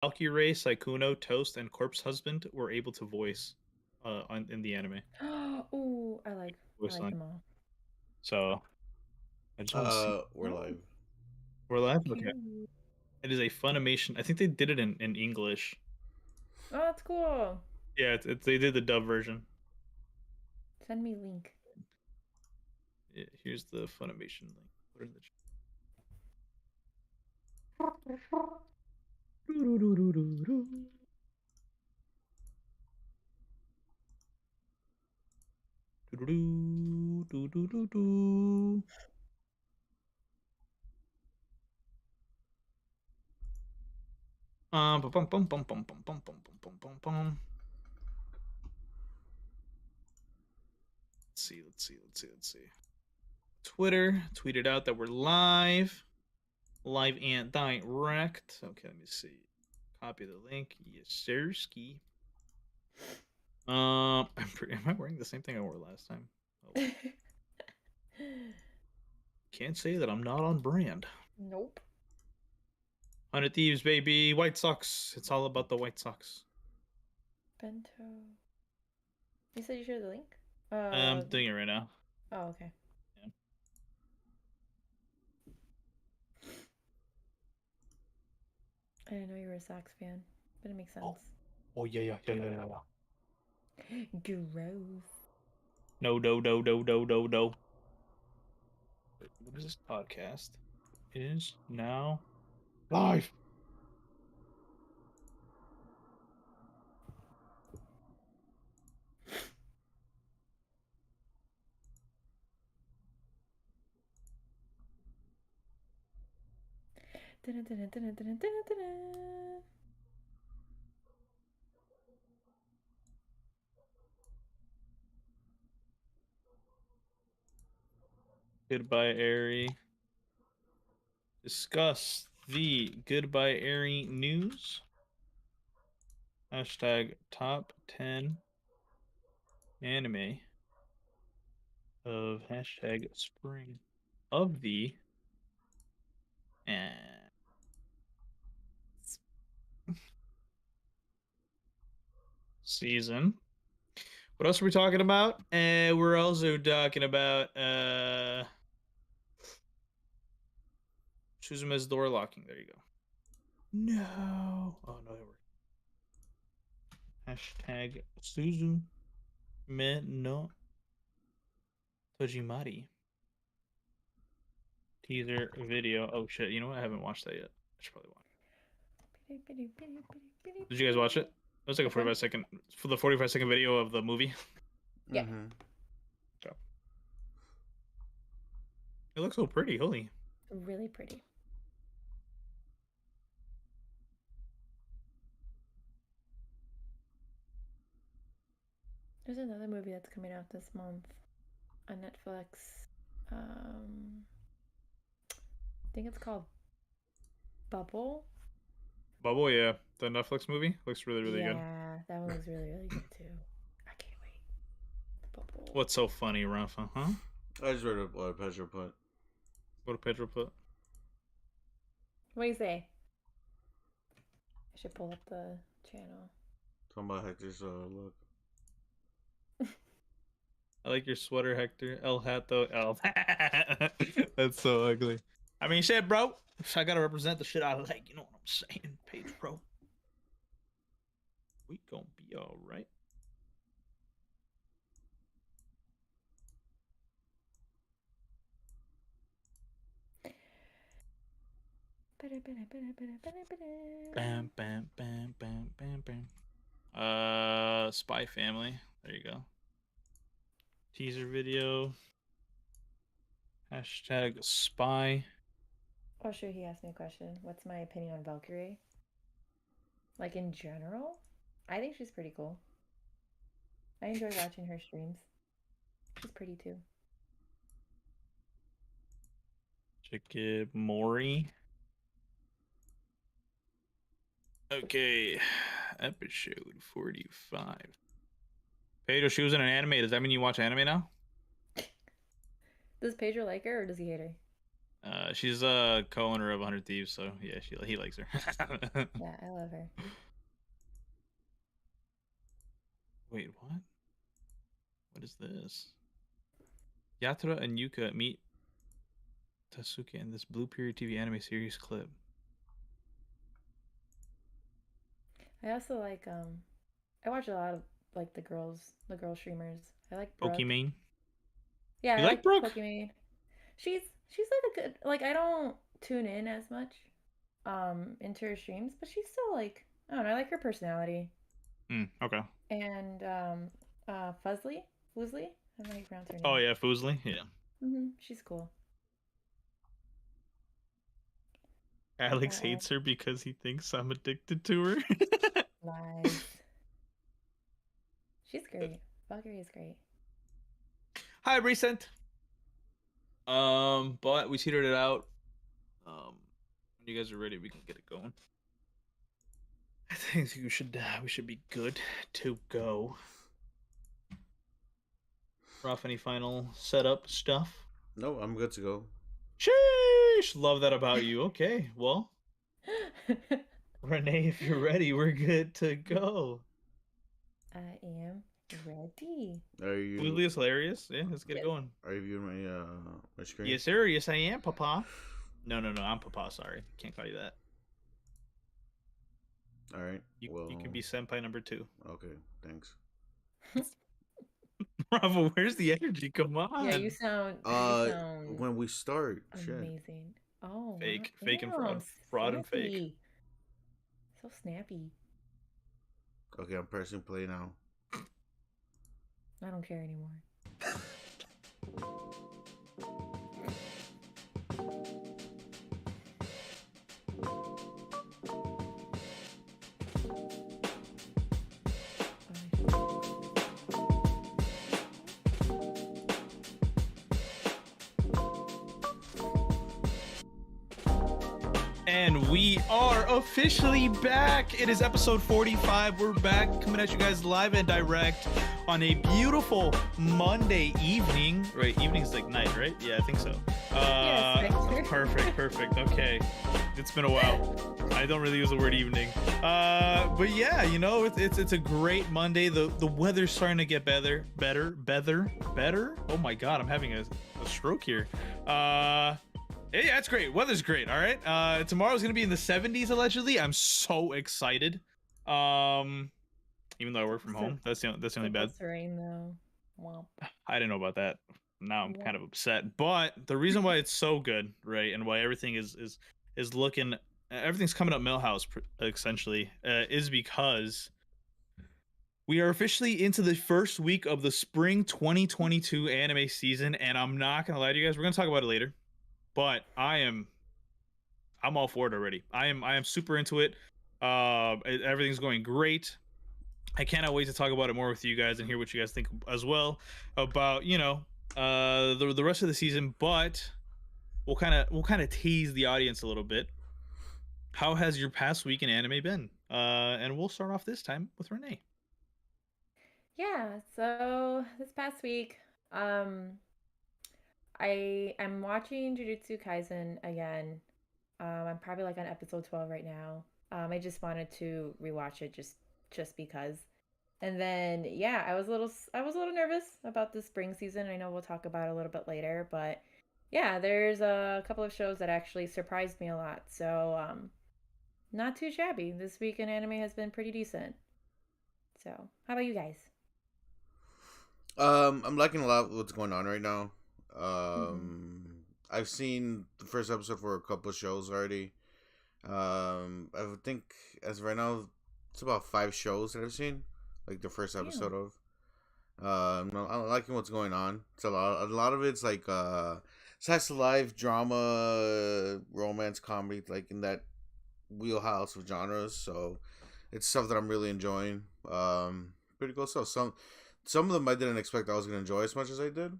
Valkyrie, Saikuno, Toast, and Corpse Husband were able to voice in the anime. Oh, I like them all. So I just want to see. We're live. We're live? Okay. It is a Funimation. I think they did it in English. Oh, that's cool. Yeah, they did the dub version. Send me link. Yeah, here's the Funimation link. Put it in the chat. Bum, bum, bum, bum, bum, bum, bum, bum, bum, bum, bum. Let's see. Twitter tweeted out that we're live and direct. Okay, let me see. Copy the link. Yes, sir. Ski. Am I wearing the same thing I wore last time? Oh. Can't say that I'm not on brand. Nope. 100 Thieves, baby. White Sox. It's all about the White Sox. Bento. You said you shared the link? I'm doing it right now. Oh, okay. Yeah. I didn't know you were a Sox fan, but it makes sense. Oh yeah. Gross. No. What is this podcast? It is now live. Goodbye, Eri. Discuss the Goodbye, Eri news. Hashtag top 10 anime of hashtag spring of the season. What else are we talking about? We're also talking about Suzume's door locking. There you go. No. Oh no, it worked. Hashtag Suzume No Tojimari. Teaser video. Oh shit, you know what? I haven't watched that yet. I should probably watch. Did you guys watch it? It was like a 45-second for the 45-second video of the movie. Yeah. So. It looks so pretty, holy. Really pretty. There's another movie that's coming out this month on Netflix. I think it's called Bubble. Bubble, yeah. The Netflix movie looks really good. Yeah, that one looks really good too. I can't wait. Bubble. What's so funny, Rafa? Huh? I just read what Pedro put. What did Pedro put? What do you say? I should pull up the channel. Talking about Hector's look. I like your sweater, Hector. El hat though. El That's so ugly. I mean, shit, bro. I gotta represent the shit I like. You know what I'm saying, Pedro? We gonna be all right. Bam. Spy Family. There you go. Teaser video. Hashtag spy. Oh, sure. He asked me a question. What's my opinion on Valkyrie? Like in general, I think she's pretty cool. I enjoy watching her streams. She's pretty too. Shikimori. Okay, episode 45. Pedro, she was in an anime. Does that mean you watch anime now? Does Pedro like her or does he hate her? She's a co-owner of 100 Thieves, so yeah, he likes her. Yeah, I love her. Wait, what? What is this? Yatra and Yuka meet Tasuke in this Blue Period TV anime series clip. I also like I watch a lot of like the girl streamers. I like Brooke. Pokimane. Yeah, You I like Brooke? Pokimane. She's like a good, like, I don't tune in as much into her streams, but she's still like, I don't know, I like her personality. Okay. And Fuzly? I don't know how you pronounce her name. Oh yeah, Foosley. Yeah. She's cool. Alex hates her because he thinks I'm addicted to her. Lies. She's great. Valkyrie is great. Hi, Recent. But we teetered it out. When you guys are ready, we can get it going. I think we should be good to go. Rafa, any final setup stuff? No, I'm good to go. Sheesh! Love that about you. Okay, well, Renee, if you're ready, we're good to go. I am ready. Are you? Really is hilarious. Yeah, let's get it going. Are you viewing my screen? Yes, sir. Yes, I am, Papa. No, I'm Papa. Sorry, can't call you that. All right. You can be senpai number 2. Okay, thanks. Bravo, where's the energy? Come on. Yeah, you sound. When we start, amazing. shit. Oh, fake and wow, fraud and fake. So snappy. Okay, I'm pressing play now. I don't care anymore. And we are officially back. It is episode 45. We're back coming at you guys live and direct on a beautiful Monday evening. Right, evening's like night, right? Yeah, I think so. Yes, perfect. Okay, it's been a while. I don't really use the word evening. But yeah, you know, it's a great Monday. The weather's starting to get better. Oh my God, I'm having a stroke here. Yeah, it's great. Weather's great. All right. Tomorrow's gonna be in the 70s allegedly. I'm so excited. Even though I work from home, that's the only bad. Rain though. Womp. I didn't know about that. Now I'm kind of upset. But the reason why it's so good, right, and why everything is looking, everything's coming up Millhouse essentially, is because we are officially into the first week of the spring 2022 anime season, and I'm not gonna lie to you guys. We're gonna talk about it later. But I'm all for it already. I am super into it. Everything's going great. I cannot wait to talk about it more with you guys and hear what you guys think as well about, you know, the rest of the season. But we'll kind of tease the audience a little bit. How has your past week in anime been? And we'll start off this time with Renee. Yeah. So this past week, I'm watching Jujutsu Kaisen again. I'm probably like on episode 12 right now. I just wanted to rewatch it just because. And then yeah, I was a little nervous about the spring season. I know we'll talk about it a little bit later, but yeah, there's a couple of shows that actually surprised me a lot. So not too shabby. This week in anime has been pretty decent. So how about you guys? I'm liking a lot of what's going on right now. I've seen the first episode for a couple of shows already. I think as of right now, it's about 5 shows that I've seen, like the first episode of. No, I'm liking what's going on. It's a lot of it's like slice of life, drama, romance, comedy, like in that wheelhouse of genres. So it's stuff that I'm really enjoying. Pretty cool stuff. Some of them I didn't expect I was gonna enjoy as much as I did.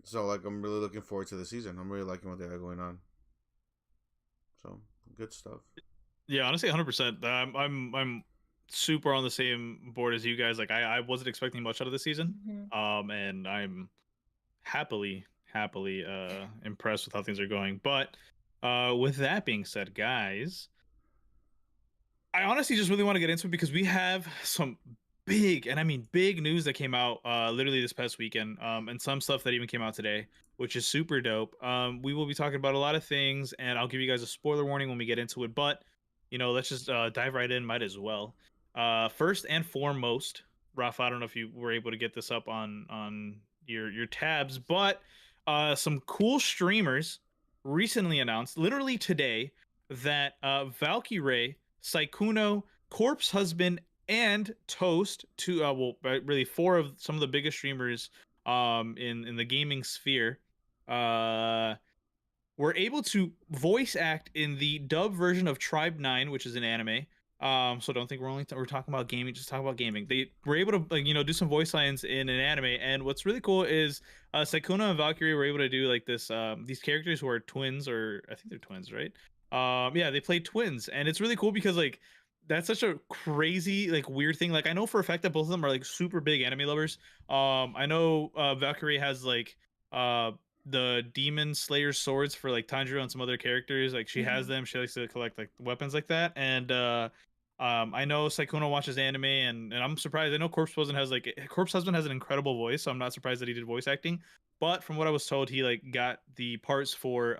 So, like, I'm really looking forward to the season. I'm really liking what they got going on. So, good stuff. Yeah, honestly, 100%. I'm super on the same board as you guys. Like, I wasn't expecting much out of the season. And I'm happily happily impressed with how things are going. But with that being said, guys, I honestly just really want to get into it because we have some big, and I mean big news that came out literally this past weekend, and some stuff that even came out today, which is super dope. We will be talking about a lot of things, and I'll give you guys a spoiler warning when we get into it. But let's just dive right in. Might as well. First and foremost, Rafa, I don't know if you were able to get this up on your tabs, but some cool streamers recently announced, literally today, that Valkyrae, Saikuno, Corpse Husband, and Toast, really four of some of the biggest streamers in the gaming sphere, were able to voice act in the dub version of Tribe 9, which is an anime. So don't think we're talking about gaming, just talk about gaming. They were able to do some voice lines in an anime, and what's really cool is Saikuno and Valkyrie were able to do like this these characters who are twins, or I think they're twins, right? Yeah, they play twins, and it's really cool because like that's such a crazy like weird thing. Like I know for a fact that both of them are like super big anime lovers. I know Valkyrie has like the demon slayer swords for like Tanjiro and some other characters. Like she has them. She likes to collect like weapons like that. And I know Saikuno watches anime, and I'm surprised. I know Corpse Husband has an incredible voice, so I'm not surprised that he did voice acting. But from what I was told, he like got the parts for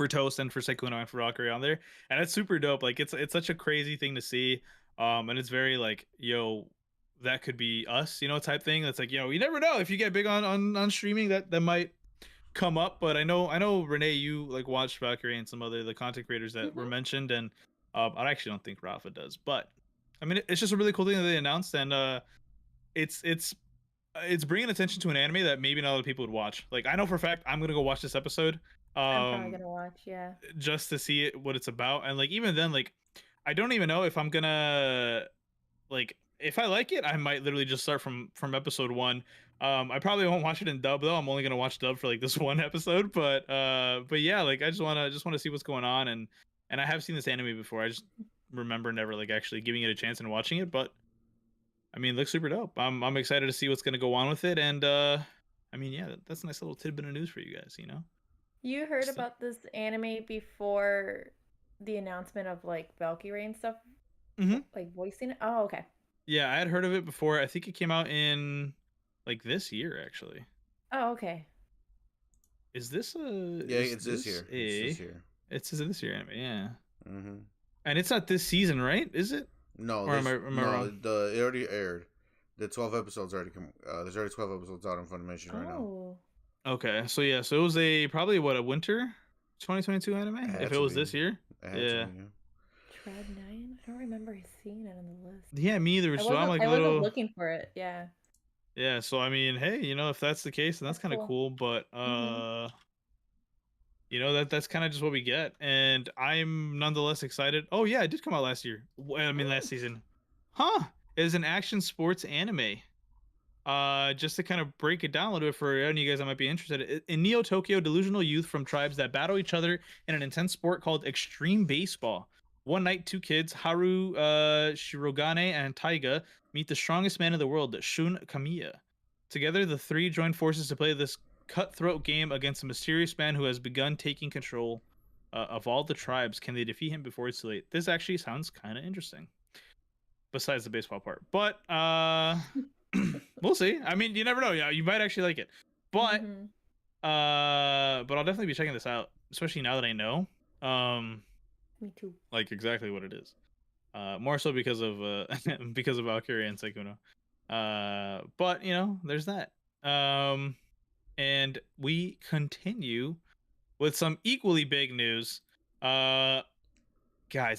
Toast and for Saikuno and for Valkyrie on there, and it's super dope. Like it's such a crazy thing to see, and it's very like that could be us, type thing. That's like you never know if you get big on streaming that might come up. But I know Renee, you like watched Valkyrie and some other the content creators that were mentioned, and I actually don't think Rafa does, but I mean it's just a really cool thing that they announced, and it's bringing attention to an anime that maybe not other people would watch. Like I know for a fact I'm gonna go watch this episode. I'm probably gonna watch, yeah, just to see what it's about. And like even then, like I don't even know if I'm gonna like if I like it, I might literally just start from episode 1. I probably won't watch it in dub though. I'm only gonna watch dub for like this one episode. But yeah, like I just wanna see what's going on, and I have seen this anime before. I just remember never like actually giving it a chance and watching it. But I mean, it looks super dope. I'm excited to see what's gonna go on with it, and I mean, yeah, that's a nice little tidbit of news for you guys. You heard about this anime before the announcement of like Valkyrie and stuff, like voicing it. Oh, okay. Yeah, I had heard of it before. I think it came out in like this year, actually. Oh, okay. Is this a? Yeah, it's this year. It's this year. It's this year anime, yeah. Mm-hmm. And it's not this season, right? Is it? No, or am I wrong? It already aired. The 12 episodes already come. There's already 12 episodes out in Funimation right now. Okay, so yeah, so it was a winter 2022 anime. If it was this year, yeah. Tribe 9. I don't remember seeing it on the list. Yeah, me either. So I'm like I wasn't looking for it. Yeah. Yeah, so I mean, hey, if that's the case, then that's kind of cool. But that's kind of just what we get, and I'm nonetheless excited. Oh yeah, it did come out last year. I mean, last season. Huh? It is an action sports anime. Just to kind of break it down a little bit for any of you guys that might be interested. In Neo Tokyo, delusional youth from tribes that battle each other in an intense sport called extreme baseball. One night, two kids, Haru Shirogane and Taiga, meet the strongest man in the world, Shun Kamiya. Together, the three join forces to play this cutthroat game against a mysterious man who has begun taking control of all the tribes. Can they defeat him before it's too late? This actually sounds kind of interesting. Besides the baseball part. But, we'll see. I mean, you never know. Yeah, you might actually like it. But I'll definitely be checking this out, especially now that I know. Me too. Like exactly what it is. More so because of Valkyrie and Saikuno. But there's that. And we continue with some equally big news. Guys,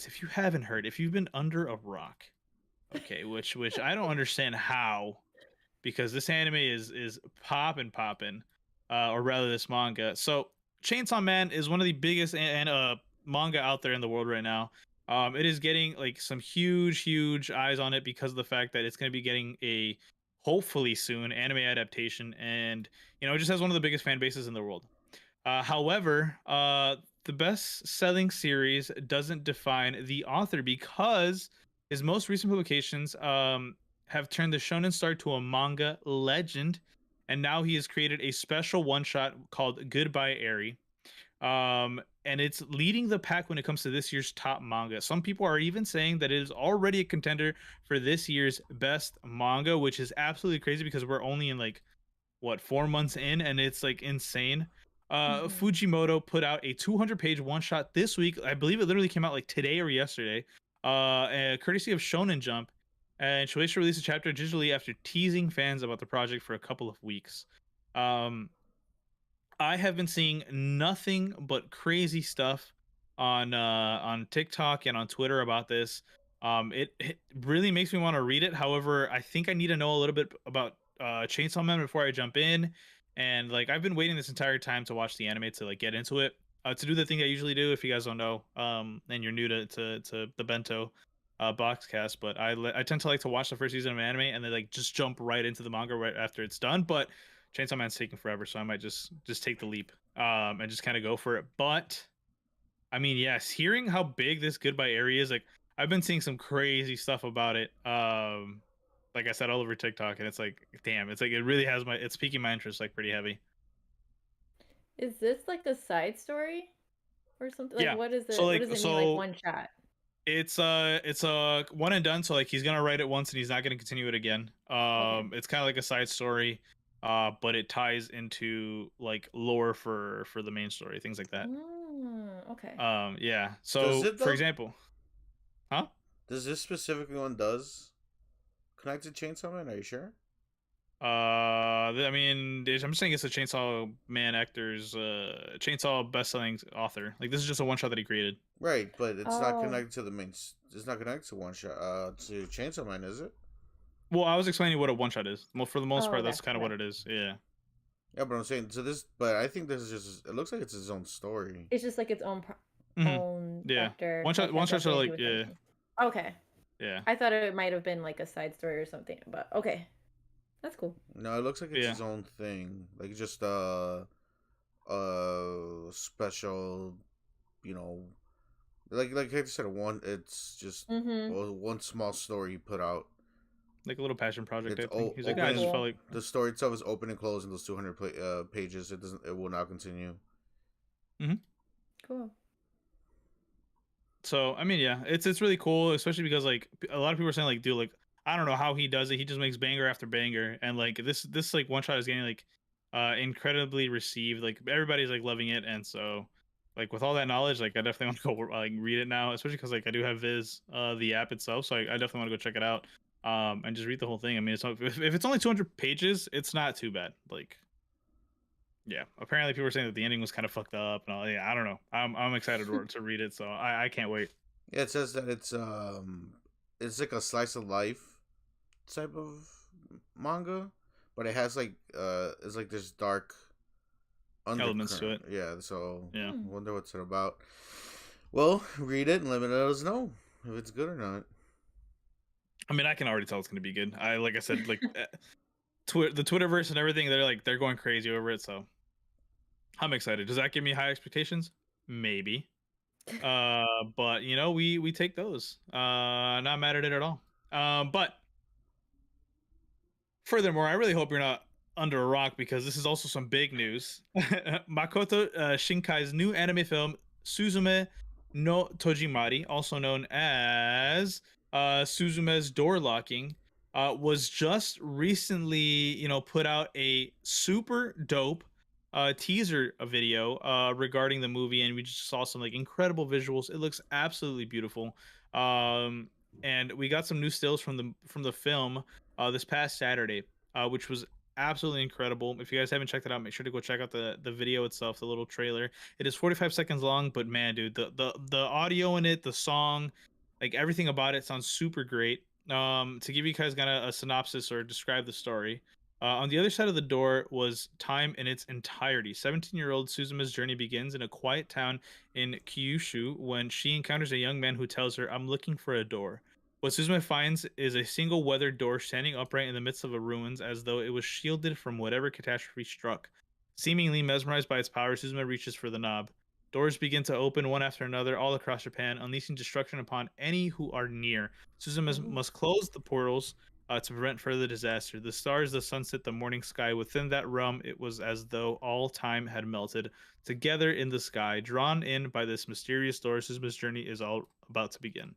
if you haven't heard, if you've been under a rock, okay, which I don't understand how, because this anime is poppin', or rather this manga. So Chainsaw Man is one of the biggest manga out there in the world right now. It is getting like some huge eyes on it because of the fact that it's going to be getting a hopefully soon anime adaptation, and it just has one of the biggest fan bases in the world. However, the best-selling series doesn't define the author, because his most recent publications have turned the shonen star to a manga legend, and now he has created a special one-shot called Goodbye Eri. And it's leading the pack when it comes to this year's top manga. Some people are even saying that it is already a contender for this year's best manga, which is absolutely crazy because we're only in like what 4 months in, and it's like insane. Fujimoto put out a 200-page one-shot this week. I believe it literally came out like today or yesterday, courtesy of Shonen Jump, and Shueisha released a chapter digitally after teasing fans about the project for a couple of weeks. I have been seeing nothing but crazy stuff on TikTok and on Twitter about this. It really makes me want to read it. However, I think I need to know a little bit about Chainsaw Man before I jump in. And like I've been waiting this entire time to watch the anime to like get into it. To do the thing I usually do, if you guys don't know, and you're new to the Bento Boxcast, but I tend to like to watch the first season of anime and then like just jump right into the manga right after it's done. But Chainsaw Man's taking forever, so I might just take the leap and just kind of go for it. But I mean, yes, hearing how big this Goodbye Eri is, like I've been seeing some crazy stuff about it. Like I said, all over TikTok, and it's like, damn, it's like it really has it's piquing my interest like pretty heavy. Is this like a side story or something? Like, Yeah. what is it? So, like, what does it mean? Like one shot. It's a one and done. So like he's gonna write it once and he's not gonna continue it again. Okay. It's kind of like a side story, but it ties into like lore for the main story, things like that. Okay. Yeah. Does So it, for though? example, huh? Does this specific one connect to Chainsaw Man? Are you sure? I mean, I'm just saying it's a Chainsaw Man actor's Chainsaw best-selling author. Like this is just a one shot that he created. Right, but it's not Oh. connected to the main. It's not connected to one shot. To Chainsaw Man, is it? Well, I was explaining what a one shot is. Well, for the most Oh, part, okay. that's kind of what it is. Yeah. Yeah, but I'm saying so this. But I think this is just. It looks like it's his own story. It's just like its own Mhm. own Yeah. chapter. One shots are nothing to like do with yeah, anything. Okay. yeah. I thought it might have been like a side story or something, but okay. That's cool. No, it looks like it's Yeah. his own thing. Like just special, you know, like I said, one. It's just one small story he put out. Like a little passion project, It's I think. He's like, open. I just felt like The story itself is open and closed in those 200 pages. It doesn't. It will not continue. Cool. So I mean, yeah, it's really cool, especially because like a lot of people are saying like, dude, like I don't know how he does it. He just makes banger after banger, and like this like one shot is getting like incredibly received. Like everybody's like loving it, and so like with all that knowledge, like I definitely want to go like read it now, especially because like I do have Viz, the app itself, so I definitely want to go check it out, and just read the whole thing. I mean, it's if it's only 200 pages, it's not too bad. Like. Yeah, apparently people were saying that the ending was kind of fucked up, and all. Yeah, I don't know. I'm excited to read it, so I can't wait. Yeah, it says that it's like a slice of life type of manga, but it has like it's like this dark Elements to it. Yeah, so Yeah. I wonder what's it about. Well, read it and let us know if it's good or not. I mean, I can already tell it's gonna be good. Like I said, like the Twitterverse and everything, they're going crazy over it, so I'm excited. Does that give me high expectations? Maybe. But you know, we take those. Not mad at it at all. But furthermore, I really hope you're not under a rock because this is also some big news. Makoto Shinkai's new anime film, Suzume No Tojimari, also known as Suzume's Door Locking, was just recently, you know, put out a super dope teaser video regarding the movie, and we just saw some like incredible visuals. It looks absolutely beautiful. And we got some new stills from the film this past Saturday, which was absolutely incredible. If you guys haven't checked it out, make sure to go check out the video itself, the little trailer. It is 45 seconds long, but man, dude, the audio in it, the song, like everything about it sounds super great. To give you guys kind of a synopsis or describe the story, on the other side of the door was time in its entirety. 17-year-old Suzume's journey begins in a quiet town in Kyushu when she encounters a young man who tells her, "I'm looking for a door." What Suzume finds is a single weathered door standing upright in the midst of a ruins, as though it was shielded from whatever catastrophe struck. Seemingly mesmerized by its power, Suzume reaches for the knob. Doors begin to open one after another all across Japan, unleashing destruction upon any who are near. Suzume must close the portals to prevent further disaster. The stars, the sunset, the morning sky. Within that realm, it was as though all time had melted together in the sky, drawn in by this mysterious door. Suzume's journey is all about to begin.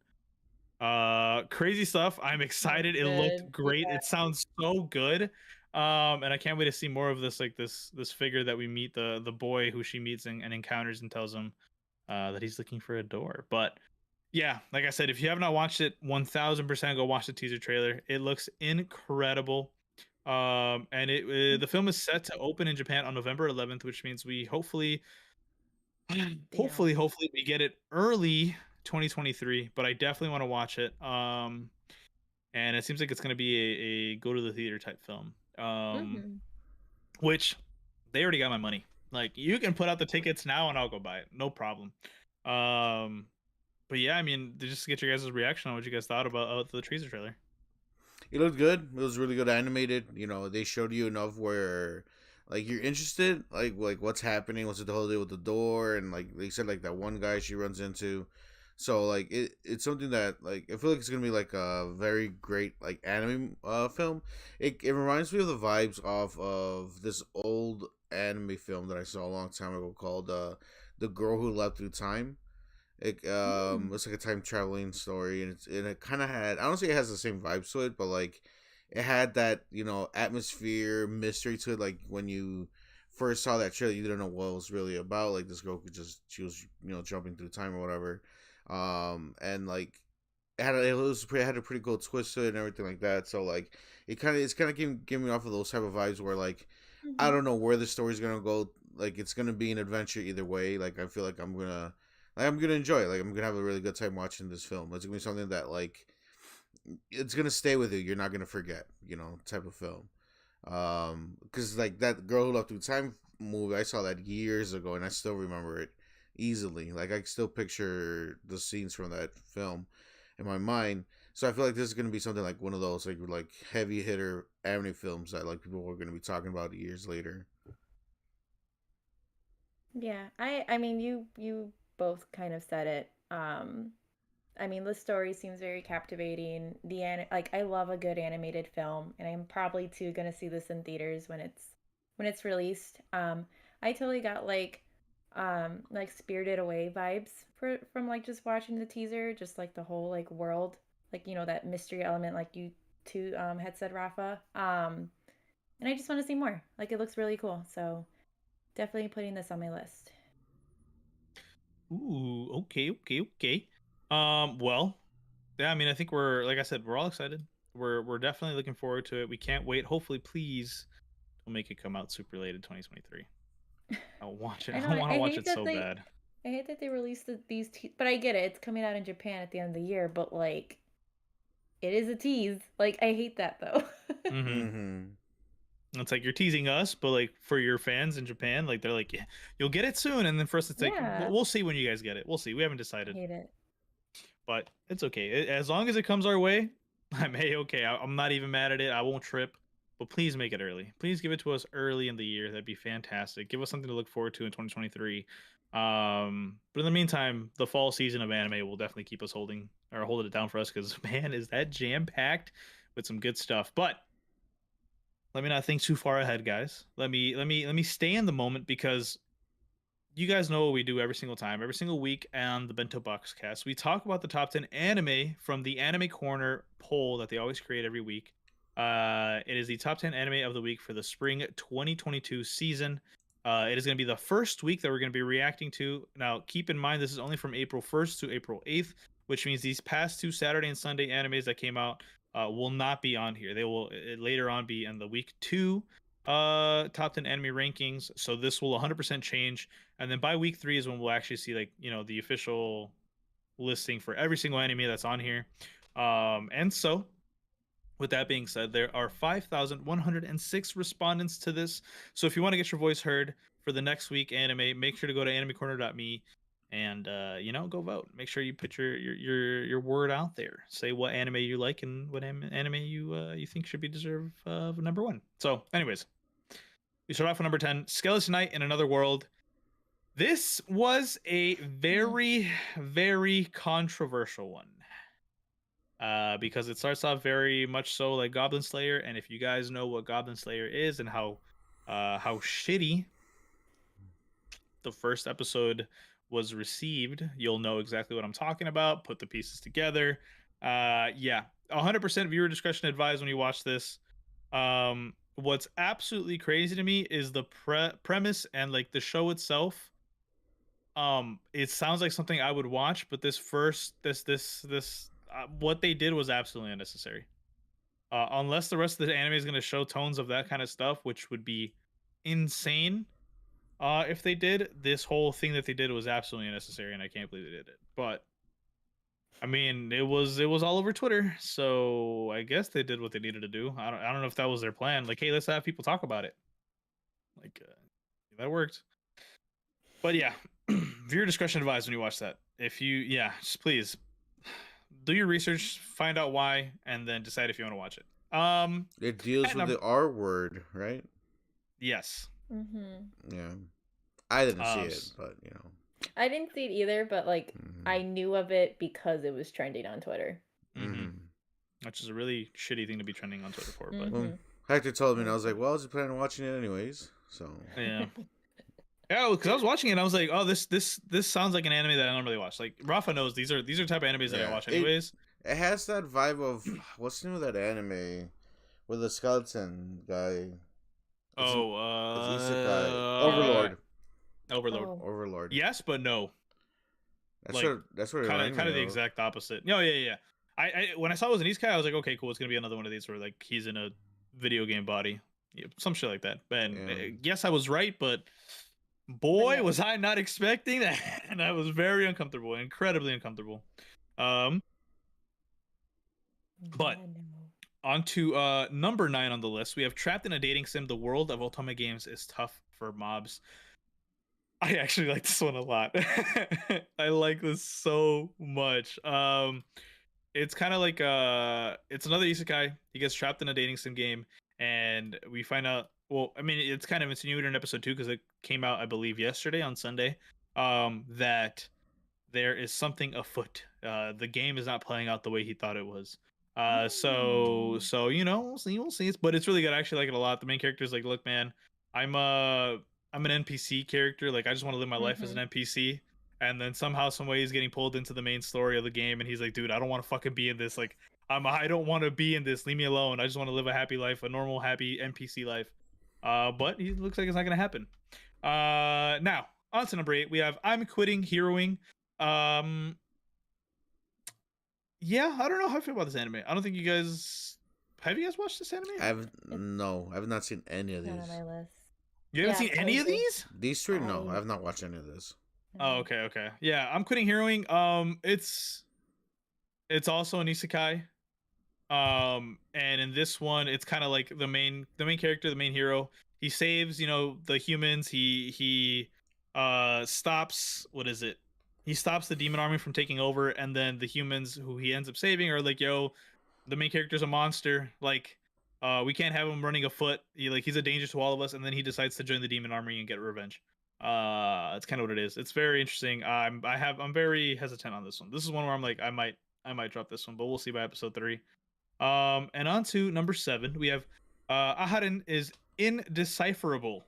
Crazy stuff. I'm excited. It looked great. Yeah. It sounds so good. And I can't wait to see more of this, like this figure that we meet, the boy who she meets and encounters and tells him that he's looking for a door. But yeah, like I said, if you have not watched it, 1000% go watch the teaser trailer. It looks incredible. And the film is set to open in Japan on November 11th, which means we hopefully we get it early 2023, but I definitely want to watch it. And it seems like it's going to be a go to the theater type film. Which they already got my money. Like, you can put out the tickets now and I'll go buy it. No problem. But yeah, I mean, just to get your guys' reaction on what you guys thought about the teaser trailer. It looked good. It was really good animated. You know, they showed you enough where, like, you're interested, like what's happening, what's the whole deal with the door, and like they said, like that one guy she runs into. So like it's something that, like, I feel like it's gonna be like a very great like anime film. It reminds me of the vibes of this old anime film that I saw a long time ago called The Girl Who Leapt Through Time. It's like a time traveling story, and it kind of had, I don't say it has the same vibes to it, but like it had that, you know, atmosphere, mystery to it. Like when you first saw that trailer, you didn't know what it was really about. Like this girl she was, you know, jumping through time or whatever. And like it had a pretty cool twist to it and everything like that. So like it's kind of giving me off of those type of vibes where like I don't know where the story's gonna go. Like it's gonna be an adventure either way. Like I feel like I'm gonna enjoy it. Like I'm gonna have a really good time watching this film. It's gonna be something that like it's gonna stay with you. You're not gonna forget, you know, type of film. Because like that Girl Who Leapt Through Time movie, I saw that years ago, and I still remember it easily. Like I can still picture the scenes from that film in my mind. So I feel like this is gonna be something like one of those like heavy hitter anime films that like people are gonna be talking about years later. Yeah, I mean, you both kind of said it. I mean, the story seems very captivating. Like, I love a good animated film, and I'm probably too gonna see this in theaters when it's released. I totally got like Spirited Away vibes from like just watching the teaser, just like the whole like world, like, you know, that mystery element, like you two had said, Rafa. And I just want to see more. Like, it looks really cool, so definitely putting this on my list. Ooh, okay. Well, yeah, I mean, I think like I said, we're all excited. We're definitely looking forward to it. We can't wait. Hopefully, please don't make it come out super late in 2023. I'll watch it. I know. I want to watch it so they, bad. I hate that they released but I get it. It's coming out in Japan at the end of the year, but like, it is a tease. Like, I hate that though. It's like you're teasing us, but like for your fans in Japan, like they're like, yeah, you'll get it soon, and then for us, it's like, Yeah. we'll see when you guys get it. We'll see. We haven't decided. I hate it. But it's okay. As long as it comes our way, I'm okay. I'm not even mad at it. I won't trip. But please make it early. Please give it to us early in the year. That'd be fantastic. Give us something to look forward to in 2023. But in the meantime, the fall season of anime will definitely keep us holding it down for us, because man, is that jam packed with some good stuff. But let me not think too far ahead, guys. Let me stay in the moment, because you guys know what we do every single time, every single week on the Bento Boxcast. We talk about the top 10 anime from the Anime Corner poll that they always create every week. It is the top 10 anime of the week for the spring 2022 season. It is going to be the first week that we're going to be reacting to. Now, keep in mind, this is only from April 1st to April 8th, which means these past two Saturday and Sunday animes that came out will not be on here. They will later on be in the week 2 top 10 anime rankings. So this will 100% change. And then by week 3 is when we'll actually see, like, you know, the official listing for every single anime that's on here. And so with that being said, there are 5,106 respondents to this. So if you want to get your voice heard for the next week anime, make sure to go to animecorner.me and you know, go vote. Make sure you put your word out there. Say what anime you like and what anime you think should be deserve of number 1. So anyways, we start off with number 10, Skeleton Knight in Another World. This was a very, very controversial one. because it starts off very much so like Goblin Slayer, and if you guys know what Goblin Slayer is and how shitty the first episode was received, you'll know exactly what I'm talking about. Put the pieces together. Yeah, 100% viewer discretion advised when you watch this. What's absolutely crazy to me is the premise and like the show itself. It sounds like something I would watch, but this what they did was absolutely unnecessary. Unless the rest of the anime is going to show tones of that kind of stuff, which would be insane. If they did, this whole thing that they did was absolutely unnecessary, and I can't believe they did it. But I mean, it was all over Twitter, so I guess they did what they needed to do. I don't know if that was their plan. Like, hey, let's have people talk about it. Like, that worked. But yeah, viewer discretion advised when you watch that. If you, just please do your research, find out why, and then decide if you want to watch it. It deals with the R word, right? Yes. Mm-hmm. Yeah, I didn't see it, but you know, I didn't see it either. But like, I knew of it because it was trending on Twitter. Which is a really shitty thing to be trending on Twitter for. But well, Hector told me, and I was like, "Well, I was planning on watching it anyways." So yeah, yeah, because I was watching it, and I was like, "Oh, this sounds like an anime that I don't really watch." Like Rafa knows these are type of animes that I watch anyways. It has that vibe of what's the name of that anime with the skeleton guy. It's Isekai. Overlord. Yes, but no. That's what kind of the exact opposite. No, yeah. I when I saw it was an Isekai, I was like, okay, cool. It's gonna be another one of these where like he's in a video game body, some shit like that. And yes, I was right, but boy, was I not expecting that, and I was very uncomfortable, incredibly uncomfortable. But. On to number 9 on the list. We have Trapped in a Dating Sim. The world of otome games is tough for mobs. I actually like this one a lot. I like this so much. It's kind of like it's another isekai. He gets trapped in a dating sim game, and we find out. Well, I mean, it's kind of insinuated in episode 2 because it came out, I believe, yesterday on Sunday. That there is something afoot. The game is not playing out the way he thought it was. So you know, we'll see. But it's really good. I actually like it a lot. The main character is like, look, man, I'm an NPC character. Like, I just want to live my life as an NPC. And then somehow, some way, he's getting pulled into the main story of the game. And he's like, dude, I don't want to fucking be in this. Like, I don't want to be in this. Leave me alone. I just want to live a happy life, a normal, happy NPC life. But he looks like it's not gonna happen. Now on to number 8. We have I'm Quitting Heroing. Yeah, I don't know how I feel about this anime. I don't think you guys have you guys watched this anime? I have not seen any of these. Not on my list. You haven't seen any of these? These 3, no, I have not watched any of this. Oh, okay. Yeah, I'm Quitting Heroing. It's also an isekai. And in this one, it's kind of like the main character, the main hero. He saves, the humans. He stops, what is it? He stops the demon army from taking over, and then the humans who he ends up saving are like, yo, the main character's a monster. Like, we can't have him running afoot. He's a danger to all of us, and then he decides to join the demon army and get revenge. That's kind of what it is. It's very interesting. I'm very hesitant on this one. This is one where I'm like, I might drop this one, but we'll see by episode 3. And on to number 7, we have Aharen is Indecipherable,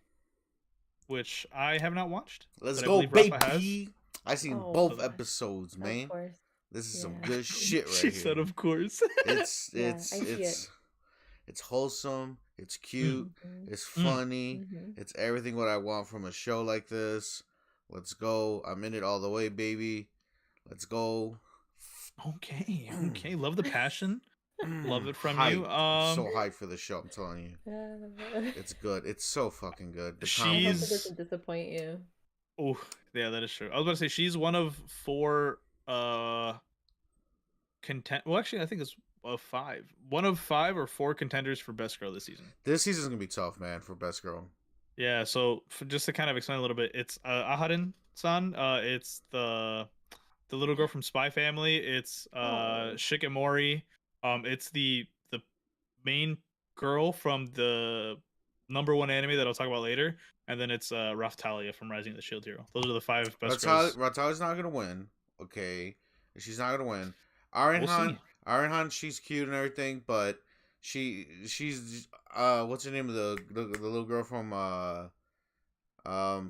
which I have not watched. Let's go, baby. I seen both episodes, man. Of course. This is some good shit right she here. said, "Of course." It's wholesome. It's cute. It's funny. It's everything what I want from a show like this. Let's go. I'm in it all the way, baby. Let's go. Okay. Love the passion. Love it from hyped. you. So hyped for the show. I'm telling you, it's good. It's so fucking good. I hope it doesn't disappoint you. Oh, yeah, that is true. I was about to say she's one of 4 Well, actually, I think it's 5. One of 5 or 4 contenders for best girl this season. This season's gonna be tough, man, for best girl. Yeah. So just to kind of explain a little bit, it's Aharen-san. It's the little girl from Spy Family. It's Shikimori. It's the main girl from the number 1 anime that I'll talk about later, and then it's Rafa from Rising of the Shield Hero. Those are the 5 best girls. Ratalia's not gonna win. Okay, she's not gonna win. Aharen-san Aharen-han, she's cute and everything, but she's what's the name of the little girl from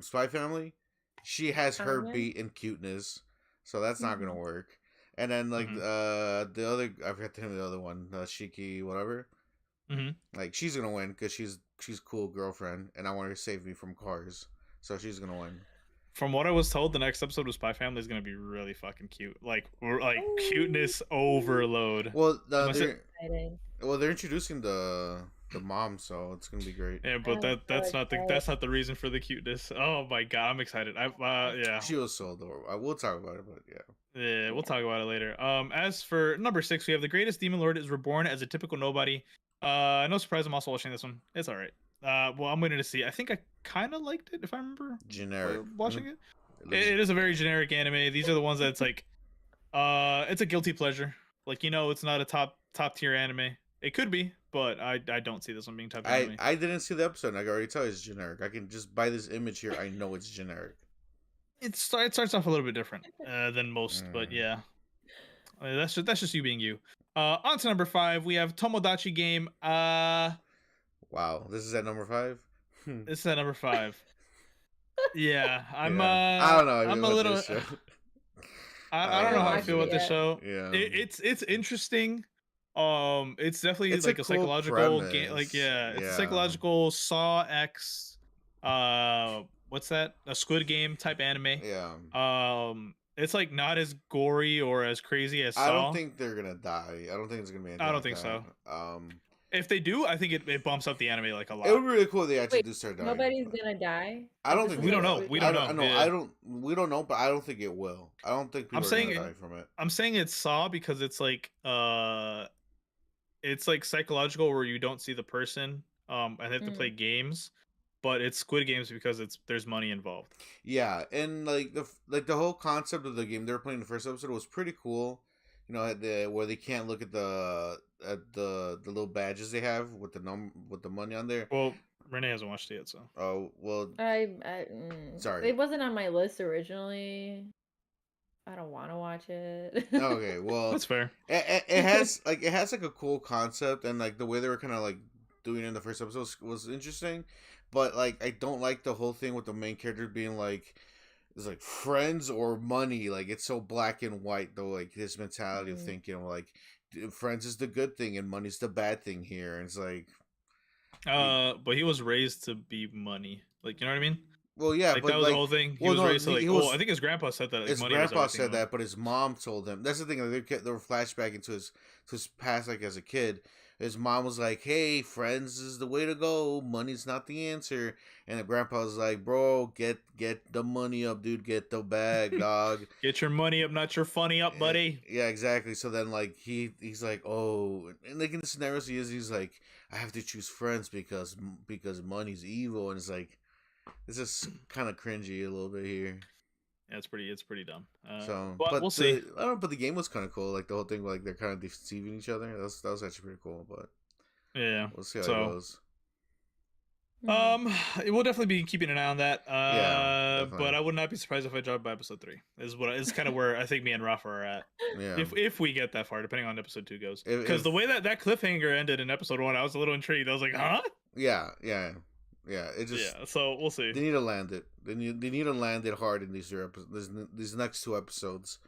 Spy Family? She has her Anya? beat in cuteness, so that's not gonna work. And then like the other, I forgot the name of the other one, Shiki whatever. Like she's gonna win because she's cool girlfriend, and I want her to save me from cars, so she's gonna win. From what I was told, the next episode of Spy Family is gonna be really fucking cute. Like cuteness overload. Well, Excited. they're introducing the mom, so it's gonna be great. Yeah, but I'm that's so not the reason for the cuteness. Oh my god, I'm excited. Yeah. She was so adorable. We'll talk about it, but yeah. Yeah, we'll talk about it later. As for number 6, we have the greatest demon lord is reborn as a typical nobody. No surprise, I'm also watching this one. It's all right. Well, I'm waiting to see. I think I kind of liked it, if I remember. Generic. Watching it. It is a very generic anime. These are the ones that's like, it's a guilty pleasure. Like, it's not a top tier anime. It could be, but I don't see this one being top tier anime. I didn't see the episode, and I can already tell it's generic. I can just by this image here, I know it's generic. It starts off a little bit different than most, but yeah. That's just you being you. On to number 5, we have Tomodachi Game. Wow, this is at number 5. This is at number 5. Yeah, I don't know. I'm a little. I don't know how I feel about this show. Yeah, it's interesting. It's definitely it's like a cool psychological premise. game. Like it's a psychological Saw X. What's that? A Squid Game type anime. Yeah. It's like not as gory or as crazy as Saw. I don't think they're gonna die. I don't think it's gonna be. I don't think so. If they do, I think it bumps up the anime like a lot. It would be really cool if they actually do start dying. Nobody's gonna die. I don't think we don't know. We don't know. We don't know, but I don't think it will. I don't think people are gonna die from it. I'm saying it's Saw because it's like psychological where you don't see the person and they have to play games, but it's Squid Games because there's money involved. Yeah, and like the whole concept of the game they were playing in the first episode was pretty cool. Where they can't look at the little badges they have with the money on there. Well, Renee hasn't watched it yet, so. Oh well. Sorry. It wasn't on my list originally. I don't want to watch it. Okay, well that's fair. It has like a cool concept, and like the way they were kind of like doing it in the first episode was interesting, but like I don't like the whole thing with the main character being like. It's like friends or money, like it's so black and white though. Like his mentality of thinking, like friends is the good thing and money's the bad thing here. And it's like, but he was raised to be money, like you know what I mean? Well, yeah, like but that was the whole thing. He was raised to like. I think his grandpa said that. Like, his grandpa said that, but his mom told him. That's the thing. Like, they were flashback into his past, like as a kid. His mom was like, "Hey, friends is the way to go. Money's not the answer." And the grandpa was like, "Bro, get the money up, dude. Get the bag, dog. Get your money up, not your funny up, buddy." Yeah, exactly. So then, like, he's like, "Oh," and like in the scenarios he's like, "I have to choose friends because money's evil," and it's like, it's just kind of cringy a little bit here. Yeah, it's pretty dumb. But we'll see. I don't know, but the game was kind of cool. Like the whole thing, like they're kind of deceiving each other. That was actually pretty cool. But yeah, we'll see how it goes. We'll definitely be keeping an eye on that. Definitely. But I would not be surprised if I dropped by episode 3. Is kind of where I think me and Rafa are at. Yeah. If we get that far, depending on episode 2 goes. Because the way that cliffhanger ended in episode 1, I was a little intrigued. I was like, huh? Yeah. It just So we'll see. They need to land it. They need to land it hard in these next 2 episodes,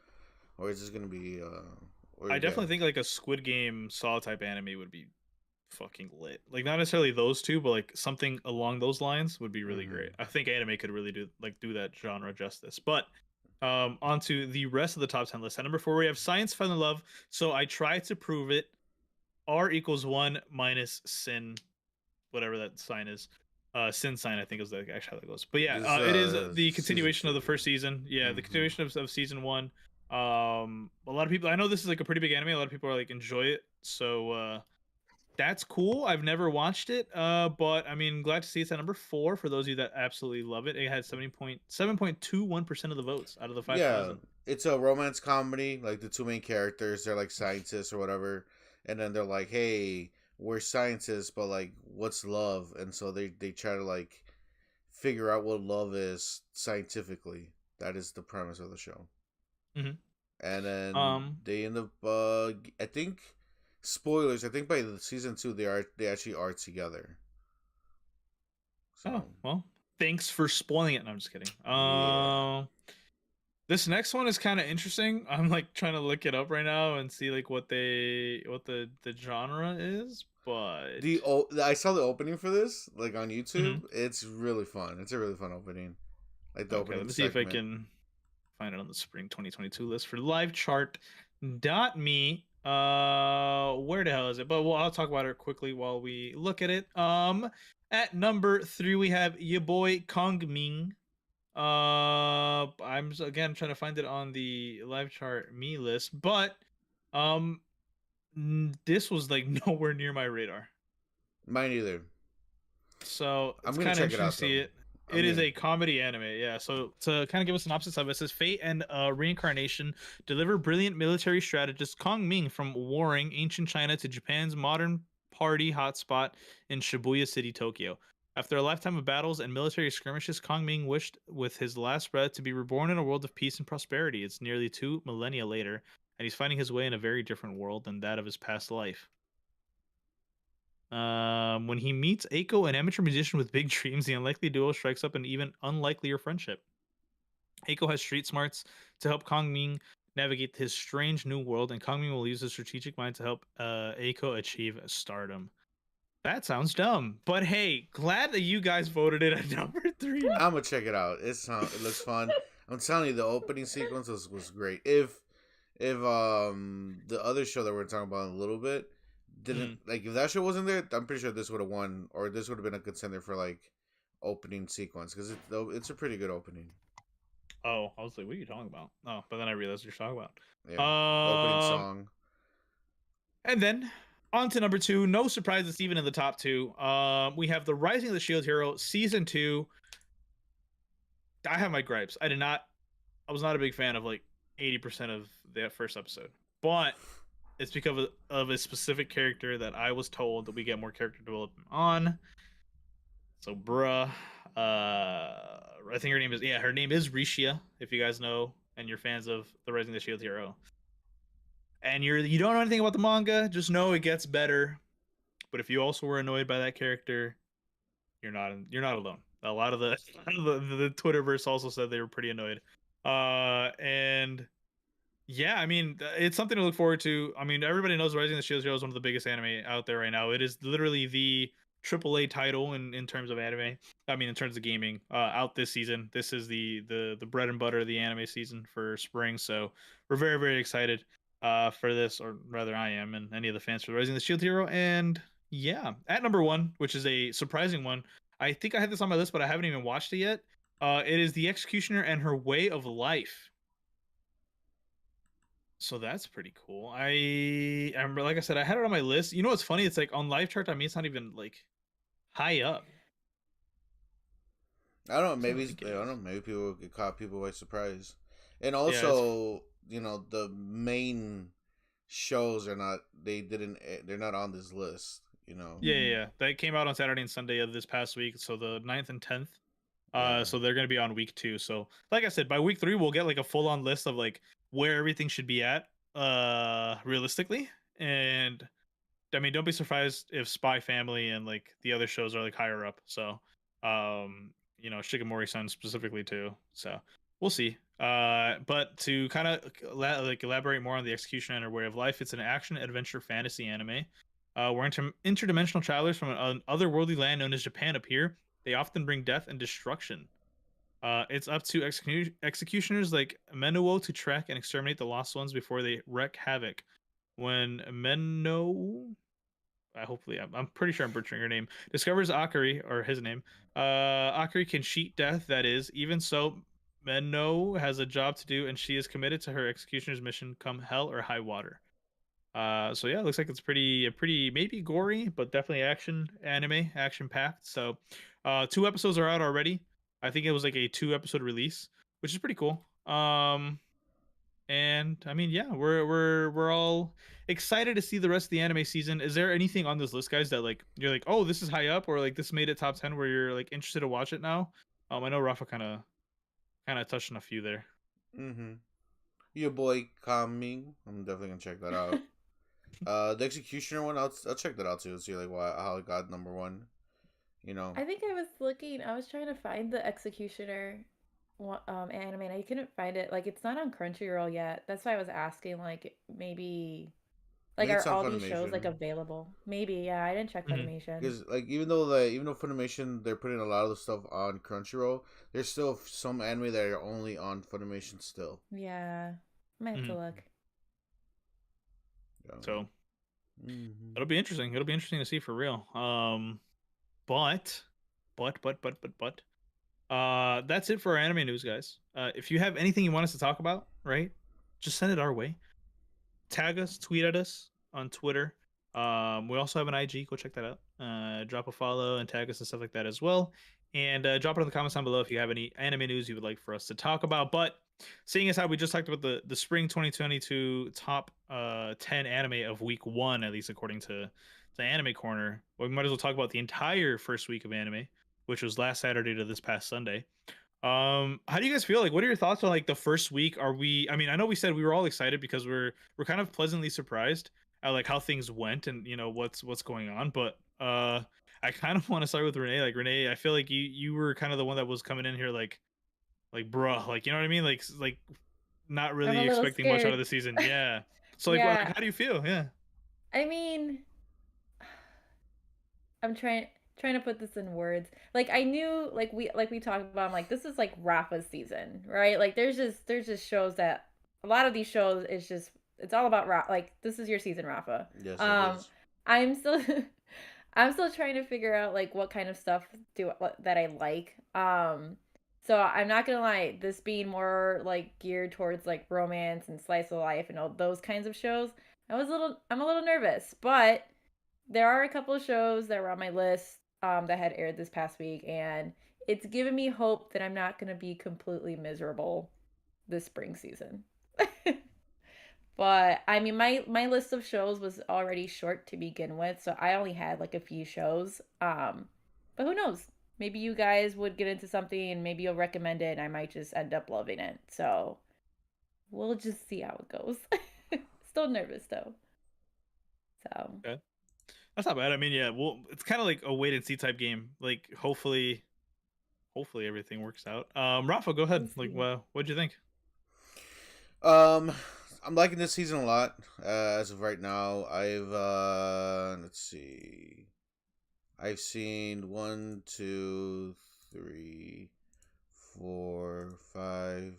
or it's just gonna be. I definitely think like a Squid Game Saw type anime would be fucking lit. Like not necessarily those two, but like something along those lines would be really great. I think anime could really do that genre justice. But on to the rest of the top 10 list. At number 4, we have Science Fell in Love. So I tried to prove it. R equals 1 minus sin, whatever that sign is. Sin sign, I think is actually how that goes. But yeah, it is the continuation of the first season. Yeah, the continuation of season 1. A lot of people, I know this is like a pretty big anime. A lot of people are like enjoy it. So that's cool. I've never watched it, but I mean, glad to see it's at number 4 for those of you that absolutely love it. It had 7.21% of the votes out of the 5,000. Yeah, it's a romance comedy. Like the 2 main characters, they're like scientists or whatever, and then they're like, "Hey, we're scientists, but like, what's love?" And so they try to like figure out what love is scientifically. That is the premise of the show. And then Um, they end up. I think spoilers. I think by the season 2, they actually are together. So oh well, thanks for spoiling it. No, I'm just kidding. yeah. This next one is kind of interesting. I'm like trying to look it up right now and see like what the genre is, but I saw the opening for this like on YouTube. Mhm. It's really fun. It's a really fun opening. Like the Okay, let opening me see if I segment. can find it on the spring 2022 list for livechart.me. Where the hell is it? But I'll talk about it quickly while we look at it. At number 3 we have your boy Kong Ming. I'm again trying to find it on the live chart me list, but um, this was like nowhere near my radar. Mine either. So I'm it's gonna kind of check it interesting to out see though. it. I'm It is gonna. a comedy anime, yeah. So to kind of give a synopsis of it, it says Fate and Reincarnation deliver brilliant military strategist Kong Ming from warring ancient China to Japan's modern party hotspot in Shibuya City, Tokyo. After a lifetime of battles and military skirmishes, Kong Ming wished with his last breath to be reborn in a world of peace and prosperity. It's nearly 2 millennia later, and he's finding his way in a very different world than that of his past life. When he meets Eiko, an amateur musician with big dreams, the unlikely duo strikes up an even unlikelier friendship. Eiko has street smarts to help Kong Ming navigate his strange new world, and Kong Ming will use his strategic mind to help Eiko achieve stardom. That sounds dumb, but hey, glad that you guys voted it at number 3. I'm gonna check it out. It looks fun. I'm telling you, the opening sequence was great. If the other show that we're talking about in a little bit didn't like, if that show wasn't there, I'm pretty sure this would have won, or this would have been a contender for like opening sequence, because it's a pretty good opening. Oh, I was like, what are you talking about? Oh, but then I realized what you're talking about. Yeah, the opening song. And then on to number 2. No surprise, it's even in the top 2. We have the Rising of the Shield Hero season 2. I have my gripes. I was not a big fan of like 80% of that first episode, but it's because of a specific character that I was told that we get more character development on. So, bruh, I think her name is Rishia. If you guys know and you're fans of the Rising of the Shield Hero, and you don't know anything about the manga, just know it gets better. But if you also were annoyed by that character, you're not alone. A lot of the Twitterverse also said they were pretty annoyed. And yeah, I mean, it's something to look forward to. I mean, everybody knows Rising of the Shield Hero is one of the biggest anime out there right now. It is literally the AAA title in terms of anime. I mean, in terms of gaming, out this season. This is the bread and butter of the anime season for spring. So we're very, very excited for this, or rather I am, and any of the fans for Rising of the Shield Hero. And yeah, at number 1, which is a surprising one, I think I had this on my list, but I haven't even watched it yet. It is The Executioner and Her Way of Life. So that's pretty cool. I remember, like I said, I had it on my list. You know what's funny? It's like on live chart. I mean, it's not even like high up. I don't know. Maybe I don't know. Maybe people get caught people by surprise, and also the main shows are not. They're not on this list. Yeah. That came out on Saturday and Sunday of this past week. So the 9th and 10th. Yeah. So they're gonna be on week 2. So like I said, by week 3 we'll get like a full on list of like where everything should be at, realistically. And I mean, don't be surprised if Spy Family and like the other shows are like higher up. So, Shikimori-san specifically too. So we'll see. But to kind of elaborate more on the Execution and Her Way of Life, it's an action adventure fantasy anime. Where interdimensional travelers from an otherworldly land known as Japan appear. They often bring death and destruction. It's up to executioners like Menuo to track and exterminate the lost ones before they wreak havoc. When Menno, I'm pretty sure I'm butchering her name, discovers Akari, or his name, Akari can cheat death, that is. Even so, Menno has a job to do, and she is committed to her executioner's mission come hell or high water. So yeah, it looks like it's pretty maybe gory, but definitely action packed. So 2 episodes are out already. I think it was like a 2-episode release, which is pretty cool. And I mean, yeah, we're all excited to see the rest of the anime season. Is there anything on this list, guys, that like you're like, oh, this is high up, or like this made it top 10 where you're like interested to watch it now? I know Rafa kind of touched on a few there. Mm-hmm. Your boy comin. I'm definitely gonna check that out. The Executioner one, I'll check that out too. See like how it got number one. You know. I think I was trying to find the Executioner anime and I couldn't find it. Like it's not on Crunchyroll yet. That's why I was asking like maybe I like think it's are on all these shows like Funimation. available? Maybe, yeah, I didn't check Mhm. Funimation. Because like even though Funimation they're putting a lot of the stuff on Crunchyroll, there's still some anime that are only on Funimation still. Yeah. I might have to look. So Mhm. it'll be interesting. It'll be interesting to see for real. But that's it for our anime news, guys. If you have anything you want us to talk about, right, just send it our way. Tag us, tweet at us on Twitter. We also have an IG. Go check that out. Drop a follow and tag us and stuff like that as well. And drop it in the comments down below if you have any anime news you would like for us to talk about. But seeing as how we just talked about the spring 2022 top 10 anime of week 1, at least according to the Anime Corner, we might as well talk about the entire first week of anime, which was last Saturday to this past Sunday. How do you guys feel? Like, what are your thoughts on like the first week? Are we? I mean, I know we said we were all excited because we're kind of pleasantly surprised at like how things went and what's going on. But I kind of want to start with Renee. Like Renee, I feel like you were kind of the one that was coming in here like bruh, like you know what I mean? Like not I'm a really little expecting much out scared. of the season. Yeah. So like Yeah. how do you feel? Yeah. I mean, I'm trying to put this in words. Like I knew like we talked about I'm like this is like Rafa's season, right? Like there's just shows that a lot of these shows is just it's all about Rafa. Like this is your season, Rafa. Yes, it Um is. I'm still I'm still trying to figure out like what kind of stuff that I like. So I'm not gonna lie, this being more like geared towards like romance and slice of life and all those kinds of shows, I'm a little nervous, but there are a couple of shows that were on my list that had aired this past week, and it's given me hope that I'm not going to be completely miserable this spring season. But I mean, my list of shows was already short to begin with, so I only had like a few shows. But who knows? Maybe you guys would get into something, and maybe you'll recommend it, and I might just end up loving it. So we'll just see how it goes. Still nervous though. So. Okay. That's not bad. I mean, yeah, well, it's kind of like a wait and see type game. Like hopefully everything works out. Rafa, go ahead. We'll Like, see. what'd you think? Um, I'm liking this season a lot. As of right now, I've let's see, I've seen 1, 2, 3, 4, 5,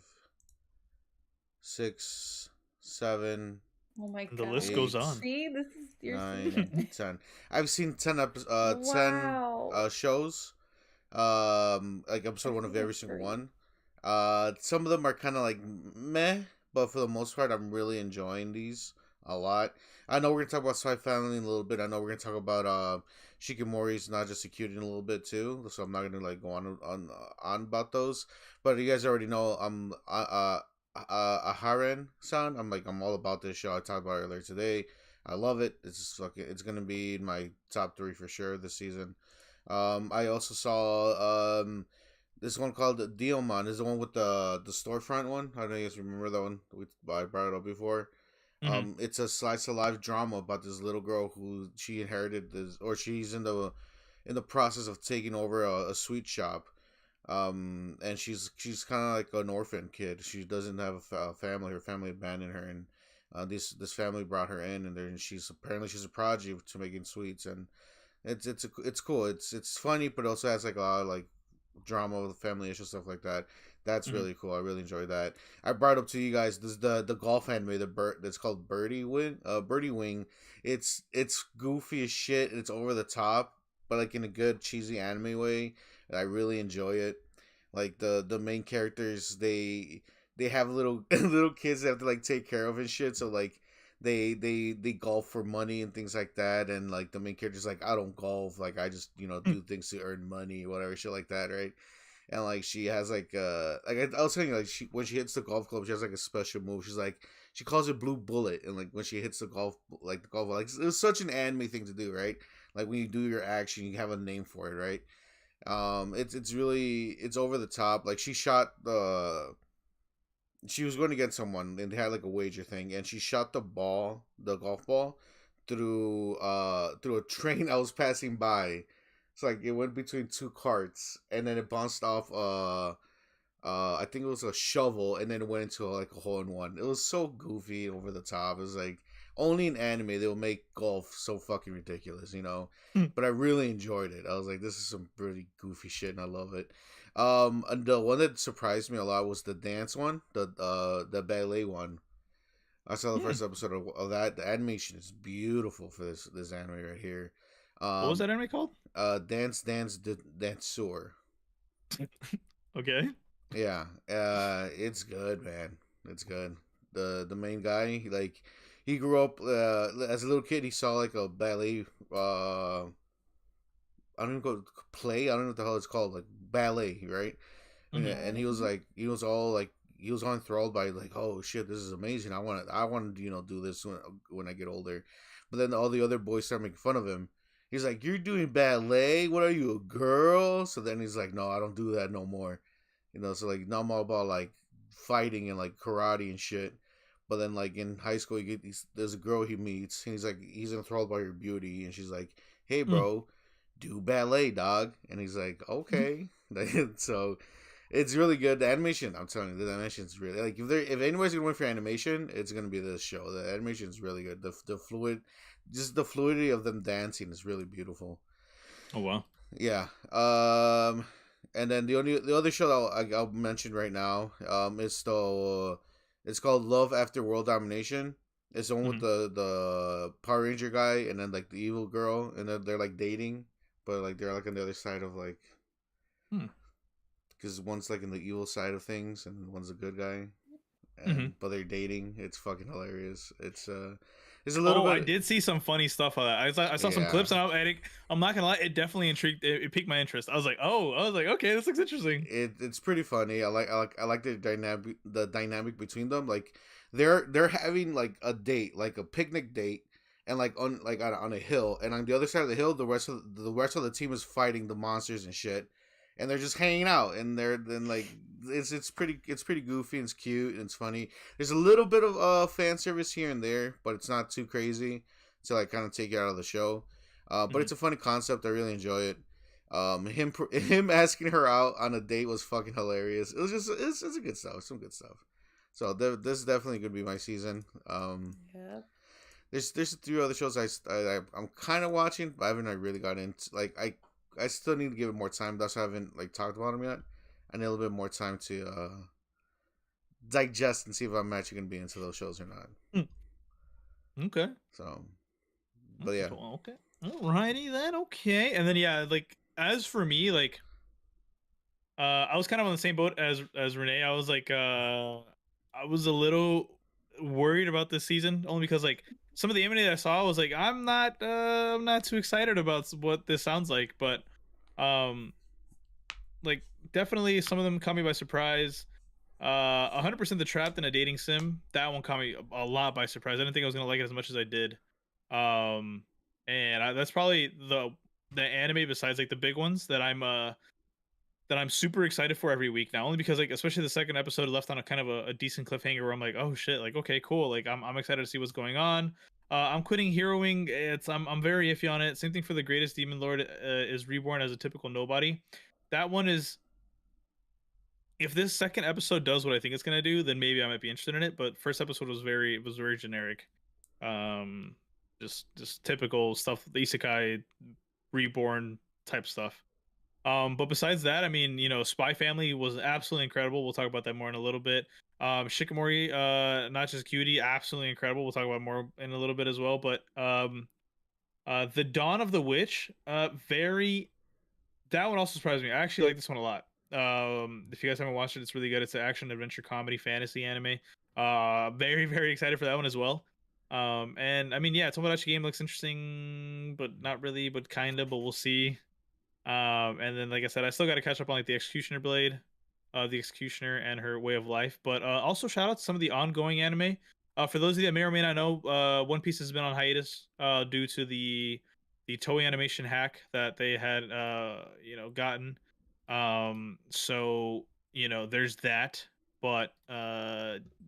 6, 7, Oh my And the god. list goes 8, on. See, this is your 9, season. 10. I've seen 10 Wow. shows. Like episode This one of is every single great. one. Some of them are kind of like meh, but for the most part, I'm really enjoying these a lot. I know we're gonna talk about Spy Family in a little bit. I know we're gonna talk about Shikimori's not just a cutie in a little bit too. So I'm not gonna like go on about those. But you guys already know Aharen-san. I'm all about this show. I talked about it earlier today. I love it. It's just fucking. It's gonna be in my top 3 for sure this season. I also saw this one called Diomon. This is the one with the storefront one. I don't know if you guys remember that one. I brought it up before. Mm-hmm. It's a slice of life drama about this little girl who she inherited this, or she's in the process of taking over a sweet shop. And she's kind of like an orphan kid. She doesn't have a family. Her family abandoned her, and this family brought her in, and she's a prodigy to making sweets, and it's cool. It's funny, but also has like a lot of like drama with family issues, stuff like that. That's Mm-hmm. really cool. I really enjoyed that. I brought up to you guys this the golf anime, the bird that's called Birdie Wing. Birdie Wing. It's goofy as shit. It's over the top, but like in a good cheesy anime way. And I really enjoy it. Like the main characters, they have little little kids they have to like take care of and shit. So like they golf for money and things like that, and like the main character's like, I don't golf, like I just do things to earn money, whatever shit like that, right? And like she has like I was saying, like when she hits the golf club, she has like a special move. She's like, she calls it Blue Bullet, and like when she hits the golf, like it was such an anime thing to do, right? Like when you do your action, you have a name for it, right? It's really, it's over the top. Like she shot she was going to get someone, and they had like a wager thing, and she shot the golf ball, through a train I was passing by. It's like it went between two carts, and then it bounced off. I think it was a shovel, and then it went into like a hole in one. It was so goofy and over the top. It was like only in anime they'll make golf so fucking ridiculous, you know. But I really enjoyed it. I was like, this is some pretty goofy shit, and I love it. And the one that surprised me a lot was the dance one, the ballet one. I saw the first episode of that. The animation is beautiful for this anime right here. What was that anime called? Dance Dancer. Okay. Yeah, it's good, man. It's good. The main guy, he grew up as a little kid. He saw like a ballet. I don't even go play. I don't know what the hell it's called, like ballet, right? And he was like, he was all enthralled by like, oh shit, this is amazing. I want to do this when I get older. But then all the other boys start making fun of him. He's like, you're doing ballet? What are you, a girl? So then he's like, no, I don't do that no more. So like now I'm all about like fighting and like karate and shit. But then like in high school, there's a girl he meets, and he's enthralled by her beauty, and she's like, hey bro, do ballet, dog. And he's like, okay. So it's really good. The animation, I'm telling you, the animation is really like, if anybody's gonna win for animation, it's gonna be this show. The animation is really good. The fluidity of them dancing is really beautiful. Oh wow. Yeah. And then the other show I'll mention right now is it's called Love After World Domination. It's the one with the Power Ranger guy and then like the evil girl, and then they're like dating, but like they're like on the other side of like, because one's like in the evil side of things and one's a good guy, and but they're dating. It's fucking hilarious. It's a little bit. I did see some funny stuff on that. I saw some clips, and I'm not gonna lie, it definitely intrigued. It piqued my interest. I was like, okay, this looks interesting. It's pretty funny. I like the dynamic between them. Like they're having like a date, like a picnic date, and like on a hill, and on the other side of the hill, the rest of the team is fighting the monsters and shit, and they're just hanging out, and it's pretty goofy and it's cute and it's funny. There's a little bit of fan service here and there, but it's not too crazy to like kind of take you out of the show. But it's a funny concept. I really enjoy it. Him asking her out on a date was fucking hilarious. It was just it's a good stuff. Some good stuff. So this is definitely gonna be my season. There's 3 other shows I'm kind of watching, but I haven't really got into. Like I still need to give it more time. That's why I haven't like talked about them yet. I need a little bit more time to digest and see if I'm actually gonna be into those shows or not. Okay. So, but yeah. Okay. Alrighty then. Okay. And then yeah, like as for me, like I was kind of on the same boat as Renee. I was like I was a little worried about this season, only because like some of the anime that I saw was like I'm not too excited about what this sounds like, but like definitely some of them caught me by surprise. 100% the Trapped in a Dating Sim, that one caught me a lot by surprise. I didn't think I was gonna like it as much as I did. And that's probably the anime besides like the big ones that I'm super excited for every week now, only because like especially the second episode left on a kind of a decent cliffhanger where I'm like, oh shit, like okay, cool, like I'm excited to see what's going on. I'm quitting heroing. I'm very iffy on it. Same thing for The Greatest Demon Lord is reborn as a typical nobody. That one is, if this second episode does what I think it's gonna do, then maybe I might be interested in it. But first episode was very generic. Just typical stuff, the isekai reborn type stuff. But besides that, I mean, Spy Family was absolutely incredible. We'll talk about that more in a little bit. Shikimori, not just Cutie, absolutely incredible. We'll talk about more in a little bit as well. But The Dawn of the Witch, that one also surprised me. I actually like this one a lot. If you guys haven't watched it, it's really good. It's an action adventure comedy fantasy anime. Very, very excited for that one as well. And I mean, yeah, Tomodachi Game looks interesting, but not really, but kinda, but we'll see. And then like I said, I still got to catch up on like the Executioner Blade, the Executioner and her way of life. But also shout out to some of the ongoing anime. For those of you that may or may not know, One Piece has been on hiatus due to the Toei Animation hack that they had gotten. So there's that. but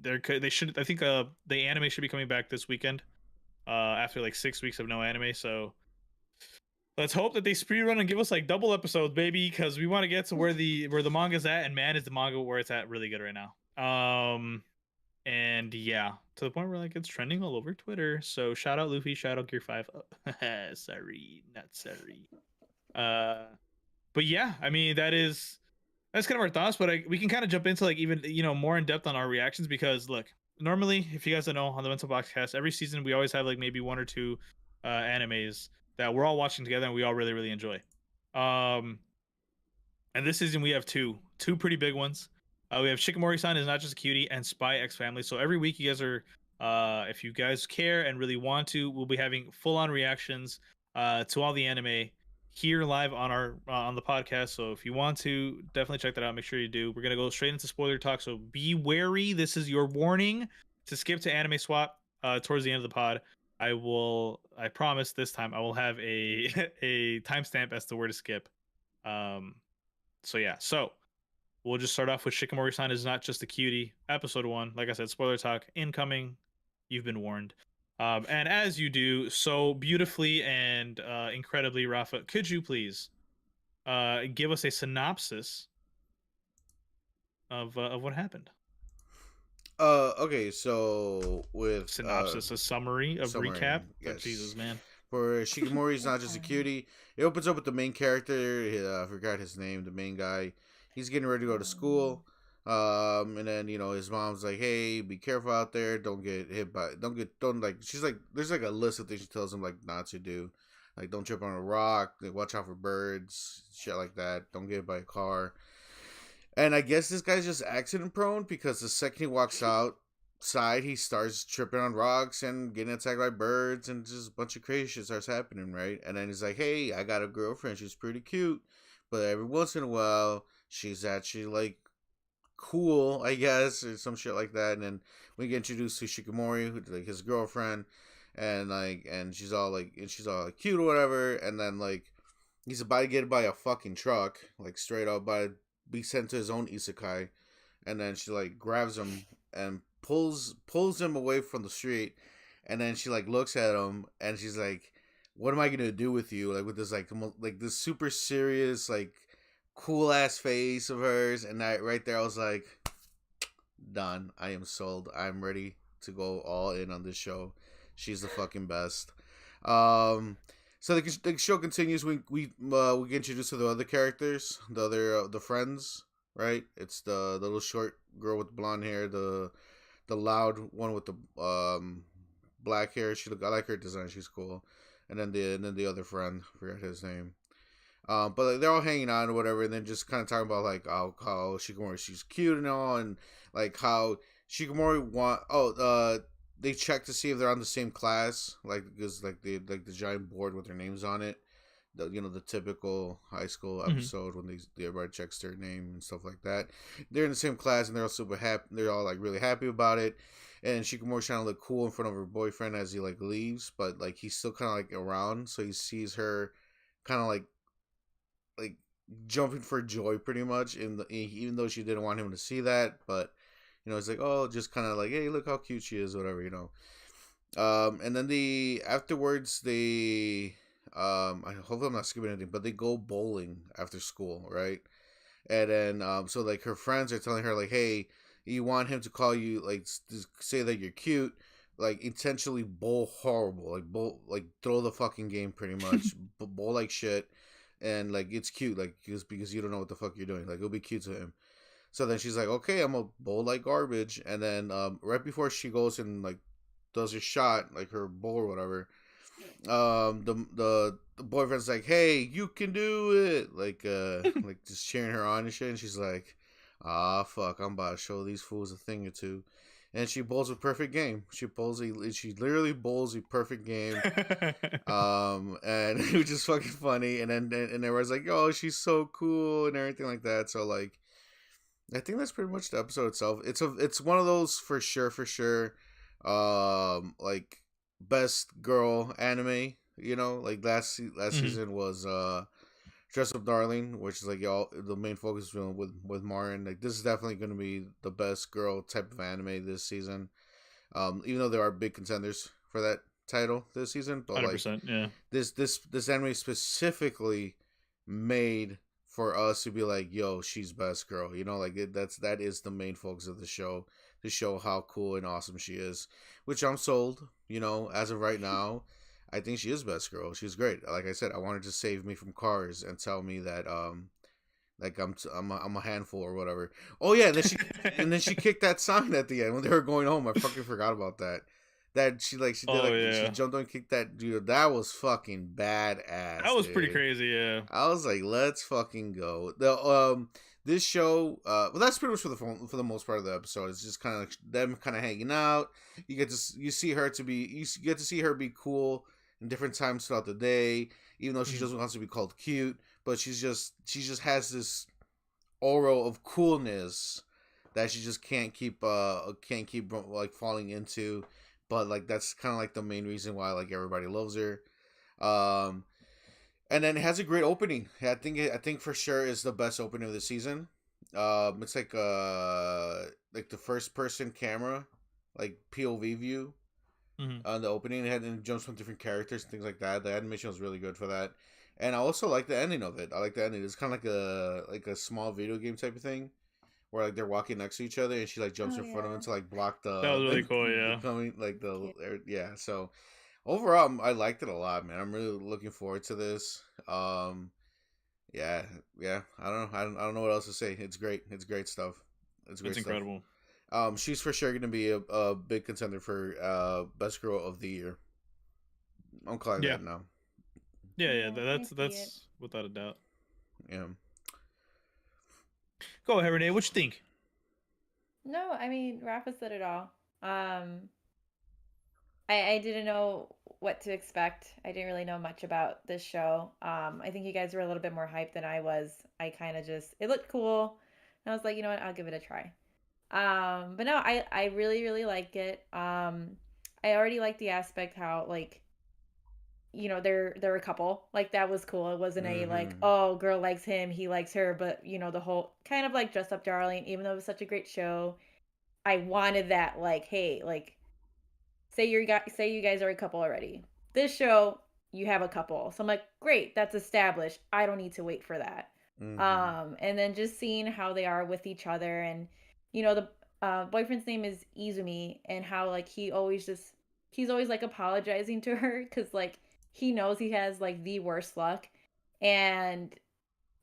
they should. I think the anime should be coming back this weekend. After like 6 weeks of no anime, so let's hope that they speed run and give us like double episodes, baby, because we want to get to where the manga's at, and man, is the manga where it's at really good right now. And yeah, to the point where like it's trending all over Twitter. So shout out Luffy, shout out Gear 5. Sorry, not sorry. But yeah, I mean that's kind of our thoughts, but we can kind of jump into like even more in depth on our reactions, because look, normally, if you guys don't know, on the Bento Boxcast, every season we always have like maybe 1 or 2 animes that we're all watching together and we all really, really enjoy. And this season we have two pretty big ones. We have Shikimori-san is Not Just a Cutie and Spy X Family. So every week you guys are, if you guys care and really want to, we'll be having full-on reactions to all the anime here live on our on the podcast. So if you want to, definitely check that out. Make sure you do. We're gonna go straight into spoiler talk, so be wary. This is your warning to skip to anime swap towards the end of the pod. I promise this time I will have a a timestamp as to where to skip. So yeah, so we'll just start off with Shikimori-san is Not Just a Cutie, episode 1. Like I said, spoiler talk incoming. You've been warned. And as you do so beautifully and incredibly, Rafa, could you please give us a synopsis of what happened? Okay, so with synopsis, a summary, recap. Yes. Oh, Jesus, man. For Shikimori's Not Just a Cutie, it opens up with the main character. I forgot his name. The main guy. He's getting ready to go to school. And then his mom's like, "Hey, be careful out there. Don't get hit by. Don't like." She's like, there's like a list of things she tells him like not to do, like don't trip on a rock, like watch out for birds, shit like that. Don't get hit by a car. And I guess this guy's just accident prone, because the second he walks outside, he starts tripping on rocks and getting attacked by birds, and just a bunch of crazy shit starts happening, right? And then he's like, "Hey, I got a girlfriend. She's pretty cute, but every once in a while, she's actually like." Cool, I guess, or some shit like that. And then we get introduced to Shikimori, who's like his girlfriend, and she's all like cute or whatever. And then like he's about to get hit by a fucking truck, like straight up, be sent to his own isekai. And then she like grabs him and pulls him away from the street. And then she like looks at him and she's like, "What am I gonna do with you?" Like with this like this super serious like cool ass face of hers, and right there I was like, done. I am sold. I'm ready to go all in on this show. She's the fucking best. So the show continues. We get introduced to the other characters, the friends, right? It's the little short girl with blonde hair, the loud one with the black hair. I like her design. She's cool. And then the other friend, I forgot his name. But like, they're all hanging out or whatever, and then just kind of talking about like how Shikimori, she's cute and all, and like how Shikimori they check to see if they're on the same class, like because like the giant board with their names on it, the typical high school episode when everybody checks their name and stuff like that. They're in the same class and they're all super happy. They're all like really happy about it, and Shikimori's trying to look cool in front of her boyfriend as he like leaves, but like he's still kind of like around, so he sees her kind of like jumping for joy pretty much even though she didn't want him to see that, but it's like, oh, just kind of like, hey, look how cute she is, whatever, and then afterwards they I hope I'm not skipping anything, but they go bowling after school, right? And then so like her friends are telling her like, hey, you want him to call you, like say that you're cute, like intentionally bowl horrible, like throw the fucking game pretty much, bowl like shit. And like it's cute, like because you don't know what the fuck you're doing, like it'll be cute to him. So then she's like, okay, I'm gonna bowl like garbage. And then right before she goes and like does her shot, like her bowl or whatever, the boyfriend's like, hey, you can do it, like like just cheering her on and shit. And she's like, fuck, I'm about to show these fools a thing or two. And she bowls a perfect game. She literally bowls a perfect game. And it was just fucking funny. And then everyone's like, oh, she's so cool and everything like that. So like, I think that's pretty much the episode itself. It's one of those for sure. Like best girl anime. Like last season was Dress Up Darling, which is like y'all the main focus with Marin. Like this is definitely going to be the best girl type of anime this season. Even though there are big contenders for that title this season, but 100%, yeah. This anime specifically made for us to be like, yo, she's best girl. You know, like that is the main focus of the show, to show how cool and awesome she is. Which I'm sold. You know, as of right now, I think she is best girl. She's great. Like I said, I wanted to save me from cars and tell me that like I'm a handful or whatever. Oh yeah, and then she kicked that sign at the end when they were going home. I fucking forgot about that. That she did she jumped on and kicked that dude. That was fucking badass. That was pretty crazy, yeah. I was like, let's fucking go. The this show, well, that's pretty much for the most part of the episode. It's just kind of like them kind of hanging out. You get to see her be cool in different times throughout the day, even though she just wants to be called cute. But she just has this aura of coolness that she just can't keep like falling into. But like that's kind of like the main reason why like everybody loves her. And then it has a great opening. I think for sure is the best opening of the season. It's like the first person camera, like POV view on the opening. It jumps from different characters and things like that. The animation was really good for that. And I also like the ending of it. I like the ending. It's kind of like a small video game type of thing, where like they're walking next to each other and she like jumps in front of him to like block the. That was really cool. Yeah. Yeah. So overall, I liked it a lot, man. I'm really looking forward to this. Yeah. I don't know what else to say. It's great. It's great stuff. It's incredible. She's for sure going to be a big contender for best girl of the year. I'm calling that now. Yeah. That's without a doubt. Yeah. Go ahead, Renee. What you think? No, I mean, Rafa said it all. I didn't know what to expect. I didn't really know much about this show. I think you guys were a little bit more hyped than I was. I kind of it looked cool. And I was like, you know what, I'll give it a try. But no, I really, really like it. I already like the aspect how, like, you know, they're a couple. Like, that was cool. It wasn't a, like, oh, girl likes him, he likes her. But, you know, the whole kind of like Dress Up Darling, even though it was such a great show, I wanted that, like, hey, like, say you guys are a couple already. This show, you have a couple. So I'm like, great, that's established. I don't need to wait for that. And then just seeing how they are with each other, and you know, the boyfriend's name is Izumi, and how like he's always like apologizing to her because like he knows he has like the worst luck, and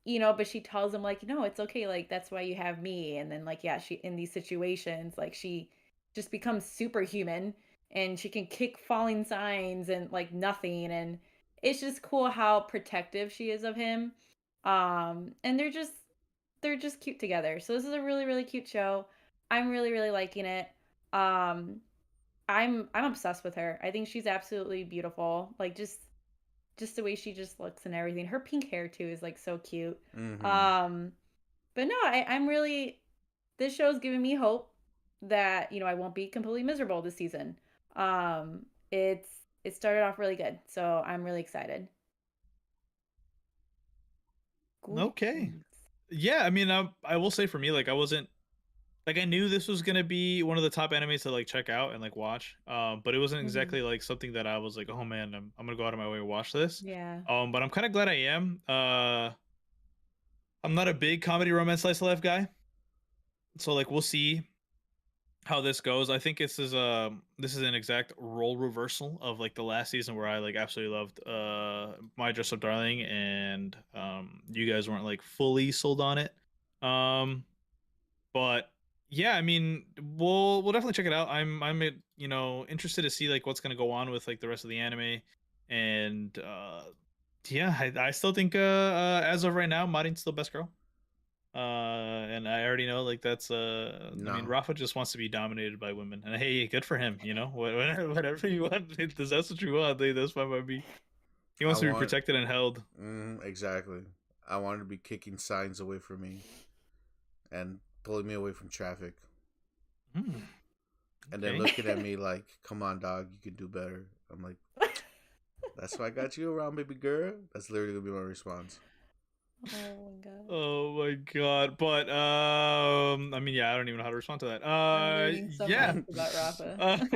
you know, but she tells him like, no, it's okay, like that's why you have me. And then like, yeah, she in these situations like she just becomes superhuman. And she can kick falling signs and like nothing. And it's just cool how protective she is of him. And they're just cute together. So this is a really, really cute show. I'm really, really liking it. I'm obsessed with her. I think she's absolutely beautiful. Like just the way she just looks and everything. Her pink hair too is like so cute. But no, I'm really, this show's giving me hope that, you know, I won't be completely miserable this season. It started off really good, so I'm really excited. Okay. Yeah, I mean, I will say for me, like, I wasn't, like, I knew this was gonna be one of the top animes to like check out and like watch, but it wasn't exactly like something that I was like, oh man, I'm gonna go out of my way to watch this. Yeah. But I'm kind of glad I am. I'm not a big comedy romance slice of life guy, so like we'll see how this goes. I think this is an exact role reversal of like the last season where I like absolutely loved My Dress Up Darling, and you guys weren't like fully sold on it. But yeah, I mean, we'll definitely check it out. I'm you know, interested to see like what's gonna go on with like the rest of the anime, and yeah, I still think as of right now, Marin's still best girl. And I already know like that's I mean, Rafa just wants to be dominated by women, and hey, good for him, you know. Whatever you want, that's what you want. That's fine by me. He wants to be protected and held. Exactly. I wanted to be kicking signs away from me and pulling me away from traffic, and then looking at me like, come on dog, you can do better. I'm like, that's why I got you around, baby girl. That's literally gonna be my response. Oh my god. Oh my god. But I mean, yeah, I don't even know how to respond to that. I'm learning so Yeah. much about Rafa.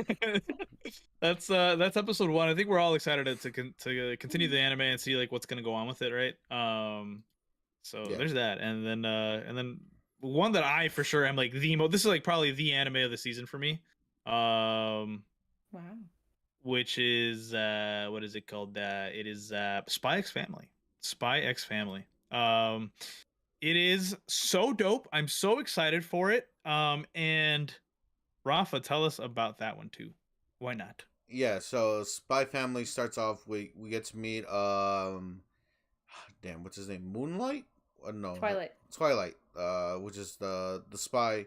That's episode 1. I think we're all excited to continue the anime and see like what's gonna go on with it, right? So Yeah. there's that, and then one that I for sure am like this is like probably the anime of the season for me. Wow. Which is what is it called? It is Spy X Family. Spy X Family. It is so dope. I'm so excited for it. And Rafa, tell us about that one too. Why not? Yeah, so Spy Family starts off. We get to meet damn, what's his name? Moonlight? No, Twilight. Which is the spy.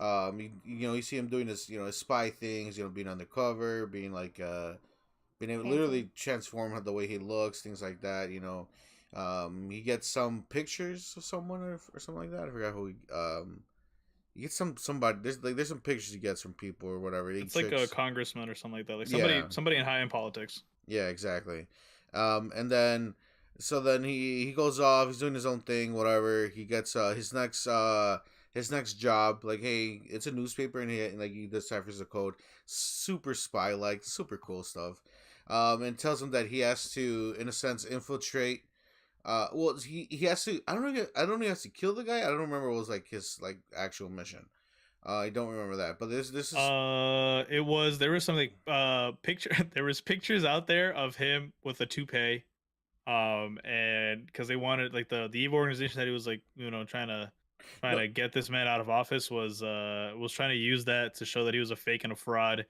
You see him doing his his spy things. Being undercover, being like being able to literally transform the way he looks, things like that. He gets some pictures of someone or something like that. I forgot who he gets somebody. There's some pictures he gets from people or whatever. It's like a congressman or something like that. Like somebody in high end politics. Yeah, exactly. And then he goes off. He's doing his own thing. Whatever. He gets his next job. Like, hey, it's a newspaper, and he deciphers the code. Super spy like, super cool stuff. And tells him that he has to, in a sense, infiltrate. He has to. I don't know. He has to kill the guy. I don't remember what was like his like actual mission. I don't remember that. But this is. There was something. There was pictures out there of him with a toupee. And because they wanted like the evil organization that he was like trying to get this man out of office was trying to use that to show that he was a fake and a fraud,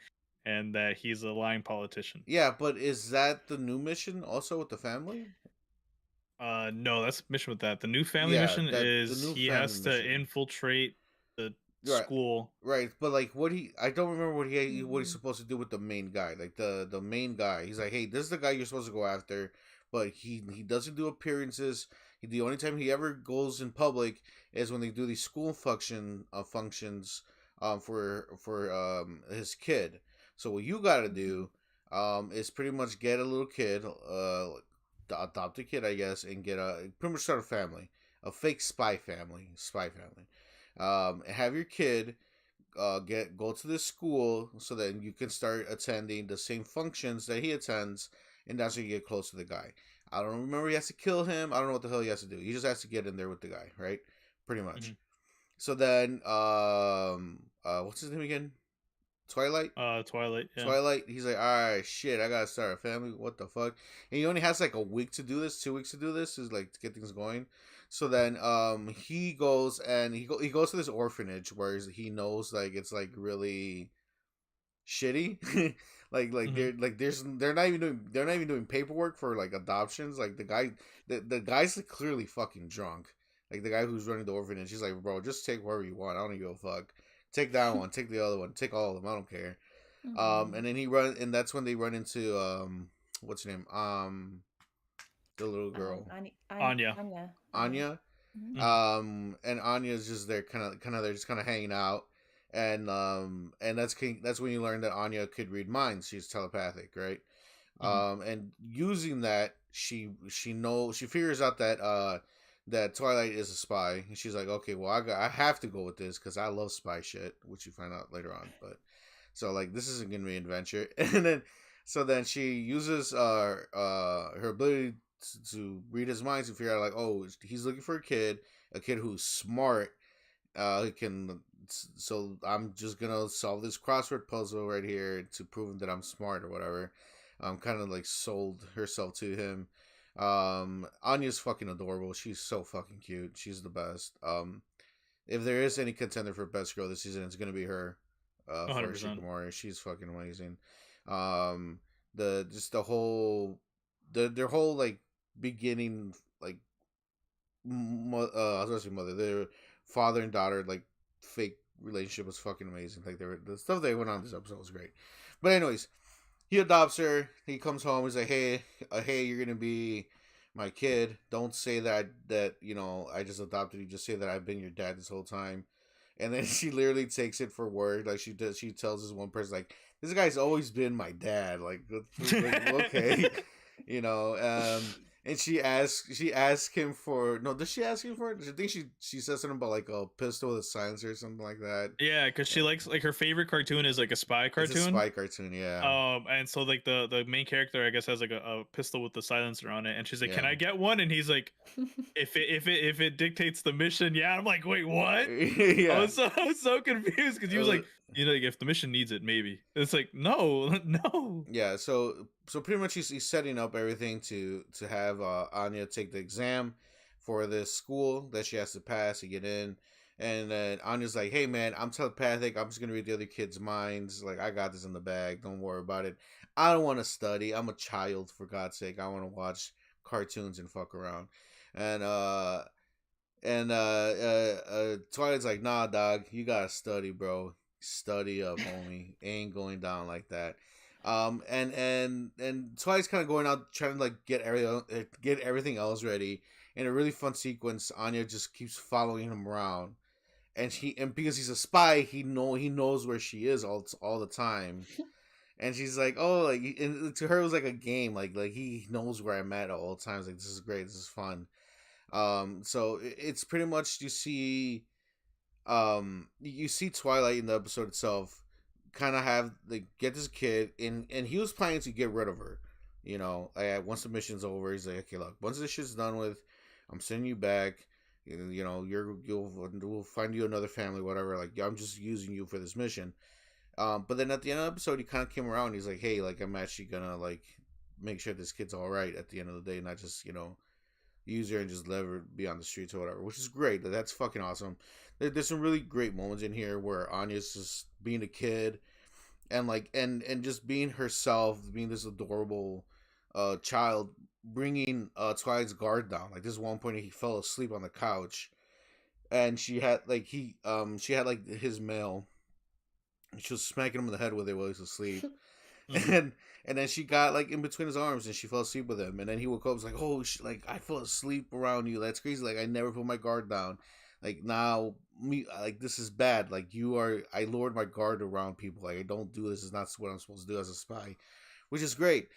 and that he's a lying politician. Yeah, but is that the new mission also with the family? No, that's the mission with that. The new family mission is he has to infiltrate the school. Right, but like I don't remember what he's supposed to do with the main guy. Like the main guy, he's like, hey, this is the guy you're supposed to go after, but he doesn't do appearances. The only time he ever goes in public is when they do these school functions for his kid. So what you got to do is pretty much get a little kid, adopt a kid, I guess, and pretty much start a family, a fake spy family. Have your kid go to this school so that you can start attending the same functions that he attends, and that's how you get close to the guy. I don't remember he has to kill him. I don't know what the hell he has to do. He just has to get in there with the guy, right? Pretty much. Mm-hmm. So then, what's his name again? Twilight? Twilight, yeah. Twilight, he's like, alright, shit, I gotta start a family, what the fuck? And he only has like a week to do this, 2 weeks to do this, is like to get things going. So then, he goes and he goes to this orphanage where he knows like it's like really shitty. they're not even doing paperwork for like adoptions. Like the guy's like clearly fucking drunk. Like the guy who's running the orphanage, he's like, bro, just take whatever you want. I don't give a fuck. Take that one, take the other one, take all of them. I don't care. Mm-hmm. And then and that's when they run into what's her name? The little girl, Anya. Anya. Mm-hmm. And Anya's just there, they're just kind of hanging out, and that's when you learn that Anya could read minds. She's telepathic, right? Mm-hmm. And using that, she figures out that Twilight is a spy, and she's like, okay, well, I have to go with this because I love spy shit, which you find out later on. But so like this isn't gonna be an adventure, and then she uses her ability to read his minds and figure out like, oh, he's looking for a kid who's smart. So I'm just gonna solve this crossword puzzle right here to prove him that I'm smart or whatever. Kind of like sold herself to him. Anya's fucking adorable. She's so fucking cute. She's the best. If there is any contender for best girl this season, it's gonna be her. For 100%. Shikimori. She's fucking amazing. Their whole like beginning, like I was gonna say mother, their father and daughter like fake relationship was fucking amazing. Like the stuff they went on this episode was great. But anyways, he adopts her. He comes home. He's like, hey, you're gonna be my kid. Don't say that I just adopted you. Just say that I've been your dad this whole time. And then she literally takes it for word. Like she tells this one person like, this guy's always been my dad. Like okay, And she asked him for no. Does she ask him for it? I think she says something about like a pistol with a silencer or something like that. Yeah, because she likes like her favorite cartoon is like a spy It's cartoon. a spy cartoon, yeah. And so like the main character I guess has like a pistol with the silencer on it, and she's like, "Can Yeah. I get one?" And he's like, if it dictates the mission, yeah. I'm like, wait, what? Yeah. I was so confused because he was like, you know, like if the mission needs it, maybe. It's like, no, no. Yeah, so pretty much he's setting up everything to have Anya take the exam for this school that she has to pass to get in. And then Anya's like, "Hey man, I'm telepathic. I'm just gonna read the other kids' minds. Like I got this in the bag. Don't worry about it. I don't want to study. I'm a child, for God's sake. I want to watch cartoons and fuck around." And Twilight's like, "Nah, dog. You gotta study, bro. Study up, homie. Ain't going down like that." And Twilight's kind of going out trying to like get everything else ready. In a really fun sequence, Anya just keeps following him around, and because he's a spy, he knows where she is all the time. And she's like, "Oh, like," and to her it was like a game, like he knows where I'm at at all times. Like, this is great, this is fun. So it's pretty much you see Twilight in the episode itself kind of have like get this kid and he was planning to get rid of her, you know, once the mission's over. He's like, "Okay, look, once this shit's done with, I'm sending you back. You know, we'll find you another family, whatever. Like, I'm just using you for this mission." But then at the end of the episode, he kind of came around. He's like, "Hey, like, I'm actually gonna like make sure this kid's all right at the end of the day, not just, you know, use her and just let her be on the streets or whatever," which is great. That's fucking awesome. There's some really great moments in here where Anya's just being a kid and like and just being herself, being this adorable child, bringing Twilight's guard down. Like, this one point he fell asleep on the couch, and she had like his mail. She was smacking him in the head with it while he was asleep. and then she got like in between his arms and she fell asleep with him. And then he woke up, was like, "Oh, like I fell asleep around you. That's crazy. Like, I never put my guard down. Like, now like this is bad. Like, I lowered my guard around people. Like, I don't do this. It's not what I'm supposed to do as a spy," which is great.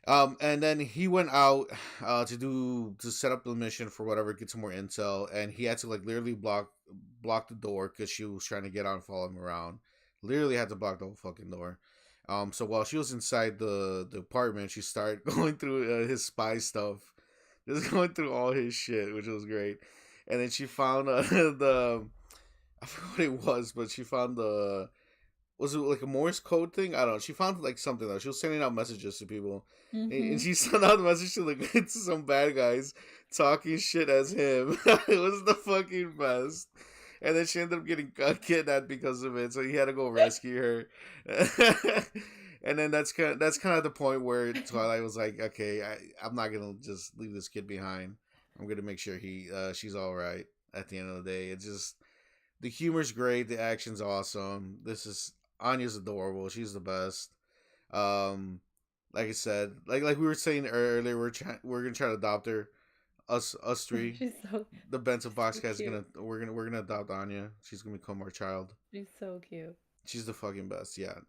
And then he went out to set up the mission for whatever, get some more intel, and he had to like literally block the door because she was trying to get out and follow him around. Literally had to block the whole fucking door. So while she was inside the apartment, she started going through his spy stuff, just going through all his shit, which was great. And then she found I forgot what it was, but she found was it like a Morse code thing? I don't know. She found like something though. She was sending out messages to people, and she sent out a message to like to some bad guys talking shit as him. It was the fucking best. And then she ended up getting kidnapped because of it, so he had to go rescue her. And then that's kind of the point where Twilight was like, "Okay, I'm not gonna just leave this kid behind. I'm gonna make sure she's all right." At the end of the day, it's just the humor's great, the action's awesome. Anya's adorable. She's the best. Like I said, like we were saying earlier, we're gonna try to adopt her. Us three. She's so The Bento Boxcast cute. we're gonna adopt Anya. She's gonna become our child. She's so cute. She's the fucking best. Yeah.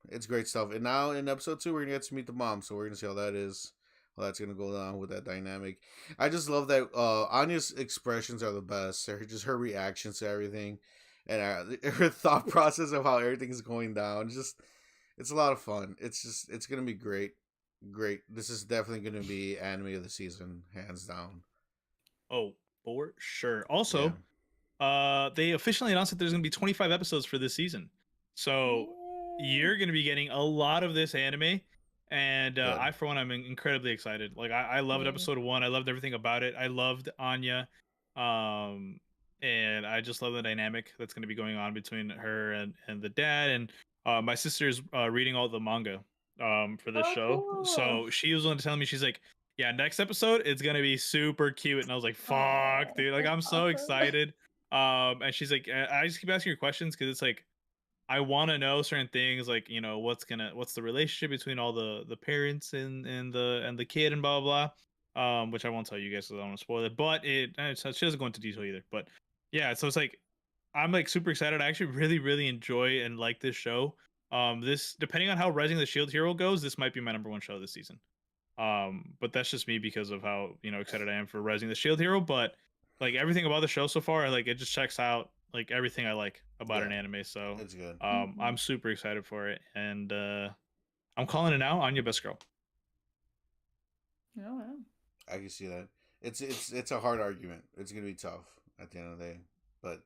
It's great stuff. And now in episode 2, we're gonna get to meet the mom. So we're gonna see how that is. How that's gonna go down with that dynamic. I just love that Anya's expressions are the best. Her reactions to everything, and her thought process of how everything's going down. It's a lot of fun. It's gonna be great. Great. This is definitely going to be anime of the season, hands down. Oh, for sure. Also, they officially announced that there's going to be 25 episodes for this season. So you're going to be getting a lot of this anime. And I, for one, I'm incredibly excited. Like, I loved episode 1. I loved everything about it. I loved Anya. And I just love the dynamic that's going to be going on between her and the dad. And my sister's reading all the manga for this show. Cool. So she was one to tell me, she's like, "Yeah, next episode it's gonna be super cute." And I was like, "Fuck, dude!" Like, I'm so excited. And she's like, "I just keep asking her questions because it's like I want to know certain things, like, you know, what's the relationship between all the parents and the kid and blah blah blah." Which I won't tell you guys because I don't want to spoil it. But she doesn't go into detail either. But yeah, so it's like I'm like super excited. I actually really enjoy and like this show. This, depending on how Rising the Shield Hero goes, this might be my number 1 show this season. But that's just me because of how excited I am for Rising the Shield Hero. But like everything about the show so far, like it just checks out like everything I like about an anime. So it's good. I'm super excited for it, and I'm calling it now. Anya best girl. Oh wow. I can see that. It's a hard argument. It's gonna be tough at the end of the day, but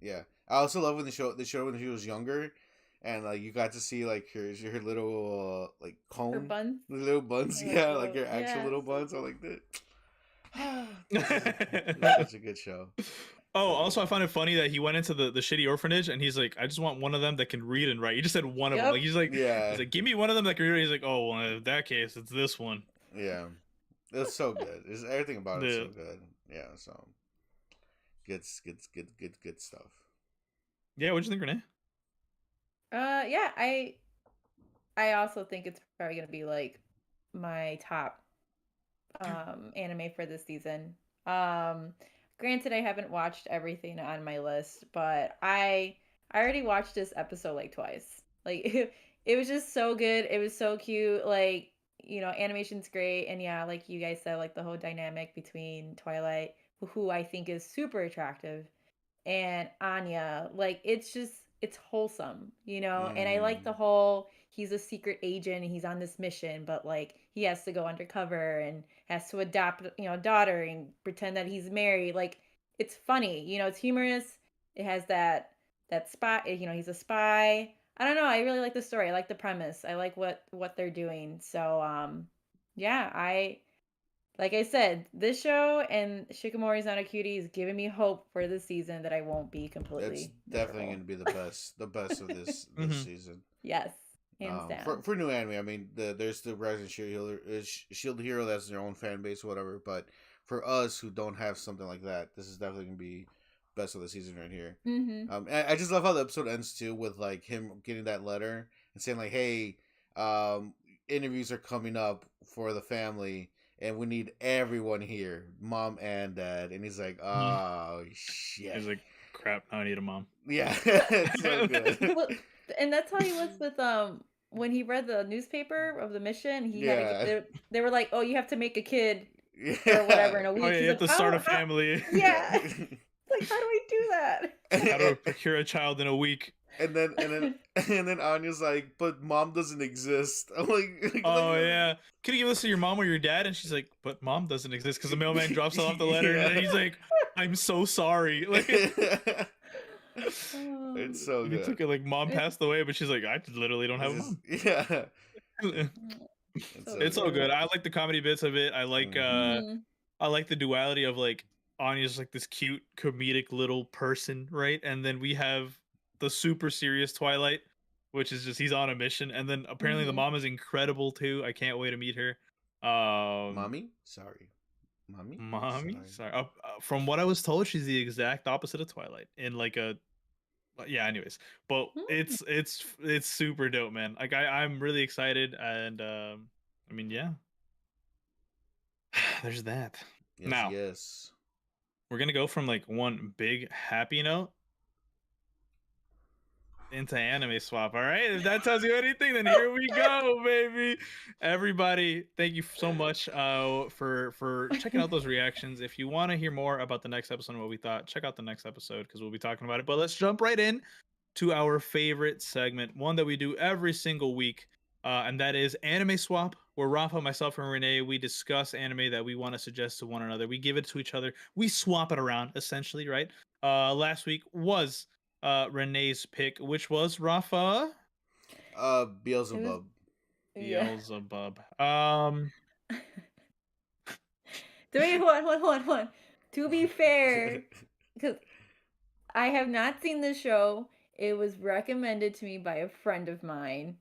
yeah. I also love when the show when she was younger, and like you got to see like her little like cone, Her buns. little buns, Her yeah, little- like her actual yeah. little buns. I like that. It's such a good show. Oh, also I find it funny that he went into the shitty orphanage and he's like, I just want one of them that can read and write. He just said one of them. Like he's like, give me one of them that can read. He's like, oh, well, in that case, it's this one. Yeah, it's so good. Everything about it's so good. Yeah, so good stuff. Yeah, what'd you think, Renee? Yeah, I also think it's probably gonna be like my top anime for this season. Granted, I haven't watched everything on my list, but I already watched this episode like twice. Like it was just so good. It was so cute. Like, animation's great, and yeah, like you guys said, like the whole dynamic between Twilight, who I think is super attractive, and Anya, like it's wholesome, and I like the whole he's a secret agent and he's on this mission, but like he has to go undercover and has to adopt, a daughter and pretend that he's married. Like it's funny, it's humorous. It has that spy, he's a spy. I don't know, I really like the story. I like the premise. I like what they're doing. So yeah, like I said, this show and Shikimori's Not a Cutie is giving me hope for this season that I won't be completely. It's definitely going to be the best of this season. Yes, hands down. For new anime, I mean, there's the Rising Shield Hero that's their own fan base, or whatever. But for us who don't have something like that, this is definitely going to be best of the season right here. Mm-hmm. I just love how the episode ends too with like him getting that letter and saying like, "Hey, interviews are coming up for the family." And we need everyone here, mom and dad. And he's like, oh, shit. He's like, crap, now I need a mom. Yeah, it's so good. Well, and that's how he was with, when he read the newspaper of the mission, they were like, oh, you have to make a kid or whatever in a week. Oh, yeah, you have to start a family. Yeah. Like, how do I do that? How do I procure a child in a week? And then Anya's like, but mom doesn't exist. I'm like, oh yeah, can you give this to your mom or your dad? And she's like, but mom doesn't exist, because the mailman drops off the letter, and he's like, I'm so sorry. Like, it's so good. Took it like mom passed away, but she's like, I literally don't have a mom. Yeah. It's so good. I like the comedy bits of it. I like I like the duality of like Anya's like this cute comedic little person, right? And then we have the super serious Twilight, which is just he's on a mission, and then apparently the mom is incredible too. I can't wait to meet her. Mommy. Sorry. From what I was told, she's the exact opposite of Twilight in like a anyways, but it's super dope, man. Like I'm really excited, and I mean, yeah, there's that. Yes, we're gonna go from like one big happy note into anime swap. All right, if that tells you anything, then here we go, baby. Everybody, thank you so much for checking out those reactions. If you want to hear more about the next episode and what we thought, check out the next episode, because we'll be talking about it. But let's jump right in to our favorite segment, one that we do every single week, and that is anime swap, where Rafa, myself, and Renee, we discuss anime that we want to suggest to one another. We give it to each other, we swap it around, essentially, right? Last week was Renee's pick, which was Rafa. Beelzebub. Beelzebub. Wait, hold on. To be fair, because I have not seen the show. It was recommended to me by a friend of mine,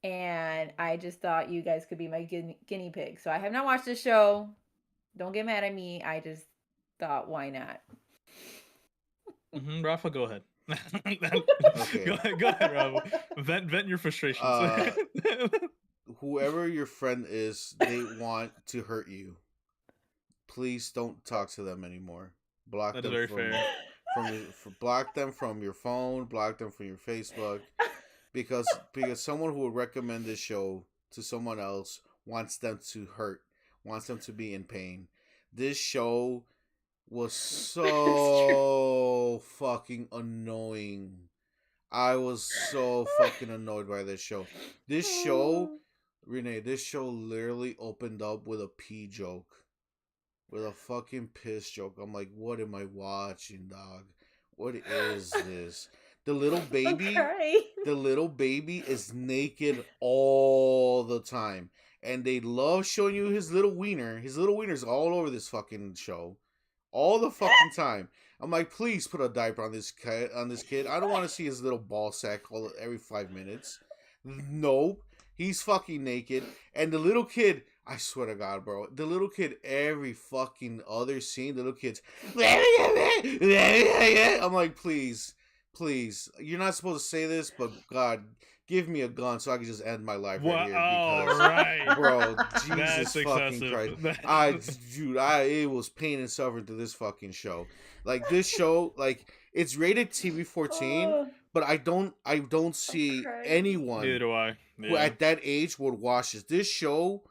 and I just thought you guys could be my guinea pig. So I have not watched the show. Don't get mad at me. I just thought, why not? Rafa, go ahead. Okay. Go ahead, Rafa. Vent your frustrations. Whoever your friend is, they want to hurt you. Please don't talk to them anymore. Block them. Very fair. Block them from your phone. Block them from your Facebook. Because someone who would recommend this show to someone else wants them to hurt, wants them to be in pain. This show was so fucking annoying. I was so fucking annoyed by this show. This show, Renee, this show literally opened up with a pee joke. With a fucking piss joke. I'm like, what am I watching, dog? What is this? The little baby is naked all the time. And they love showing you his little wiener. His little wiener's all over this fucking show. All the fucking time. I'm like, please put a diaper on this kid. I don't want to see his little ball sack every 5 minutes. Nope. He's fucking naked. And the little kid, I swear to God, bro. The little kid, every fucking other scene, the little kid's... I'm like, please. You're not supposed to say this, but God, give me a gun so I can just end my life right here. Because, right. Bro, Jesus fucking Christ. It was pain and suffering to this fucking show. Like, this show, like, it's rated TV 14, but I don't see anyone Neither do I. who at that age would watch this. This show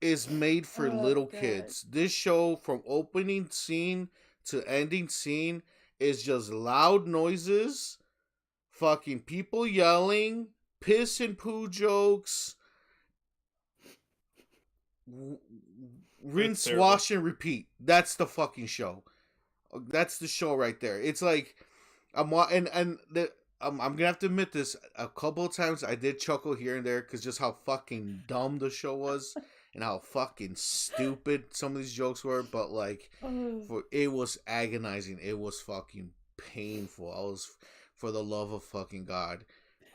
is made for little kids. This show, from opening scene to ending scene, is just loud noises, fucking people yelling, piss and poo jokes, rinse, wash, and repeat. That's the fucking show. That's the show right there. It's like, I'm gonna have to admit this. A couple of times I did chuckle here and there because just how fucking dumb the show was and how fucking stupid some of these jokes were. But like, it was agonizing. It was fucking painful. I was, for the love of fucking God,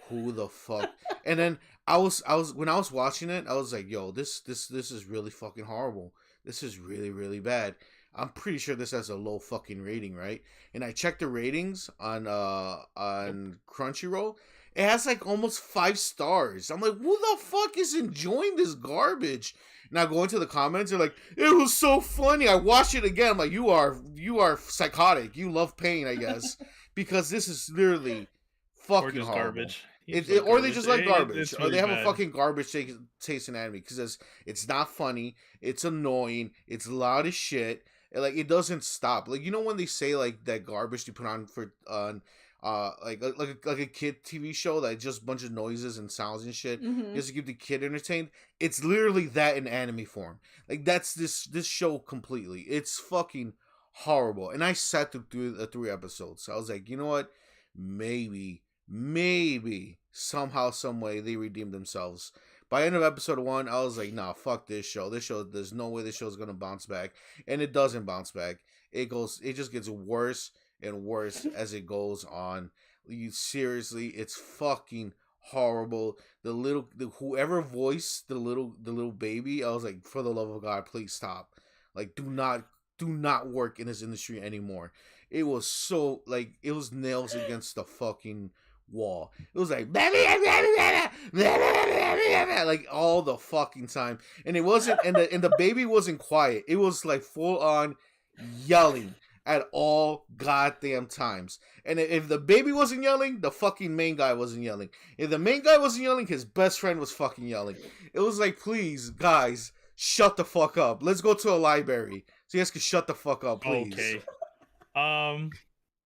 who the fuck? And then I was when I was watching it, I was like, yo, this is really fucking horrible. This is really, really bad. I'm pretty sure this has a low fucking rating, right? And I checked the ratings on Crunchyroll. It has like almost 5 stars. I'm like, who the fuck is enjoying this garbage? And I go into the comments, they're like, it was so funny. I watched it again. I'm like, you are psychotic. You love pain, I guess. Because this is literally fucking horrible. Garbage. Or they just like garbage. Really, or they have a fucking garbage taste in anime. Because it's not funny. It's annoying. It's loud as shit. Like, it doesn't stop. Like, you know when they say like that garbage they put on for like a kid TV show that just a bunch of noises and sounds and shit just to keep the kid entertained? It's literally that in anime form. Like, that's this show completely. It's fucking horrible. And I sat through the 3 episodes. So I was like, you know what? Maybe somehow, some way they redeemed themselves. By the end of episode 1, I was like, nah, fuck this show. There's no way this show is gonna bounce back. And it doesn't bounce back. It just gets worse and worse as it goes on. Seriously, it's fucking horrible. Whoever voiced the little baby, I was like, for the love of God, please stop. Like, do not work in this industry anymore. It was so, like, it was nails against the fucking wall. It was like like all the fucking time, and it wasn't, and the baby wasn't quiet. It was like full on yelling at all goddamn times. And if the baby wasn't yelling, the fucking main guy wasn't yelling. If the main guy wasn't yelling, his best friend was fucking yelling. It was like, please, guys, shut the fuck up. Let's go to a library so you guys can shut the fuck up, please. Okay.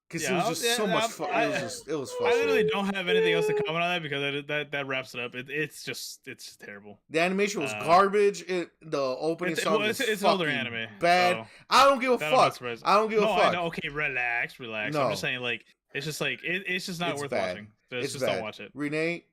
Because it was just so much fun. It was fun. I literally don't have anything else to comment on that because that wraps it up. It's terrible. The animation was garbage. The opening song is it's fucking older anime. bad. So I don't give a fuck. I don't give a fuck. I know. Okay, relax. No. I'm just saying, like, it's just like it's just not worth watching. Just don't watch it. Renee,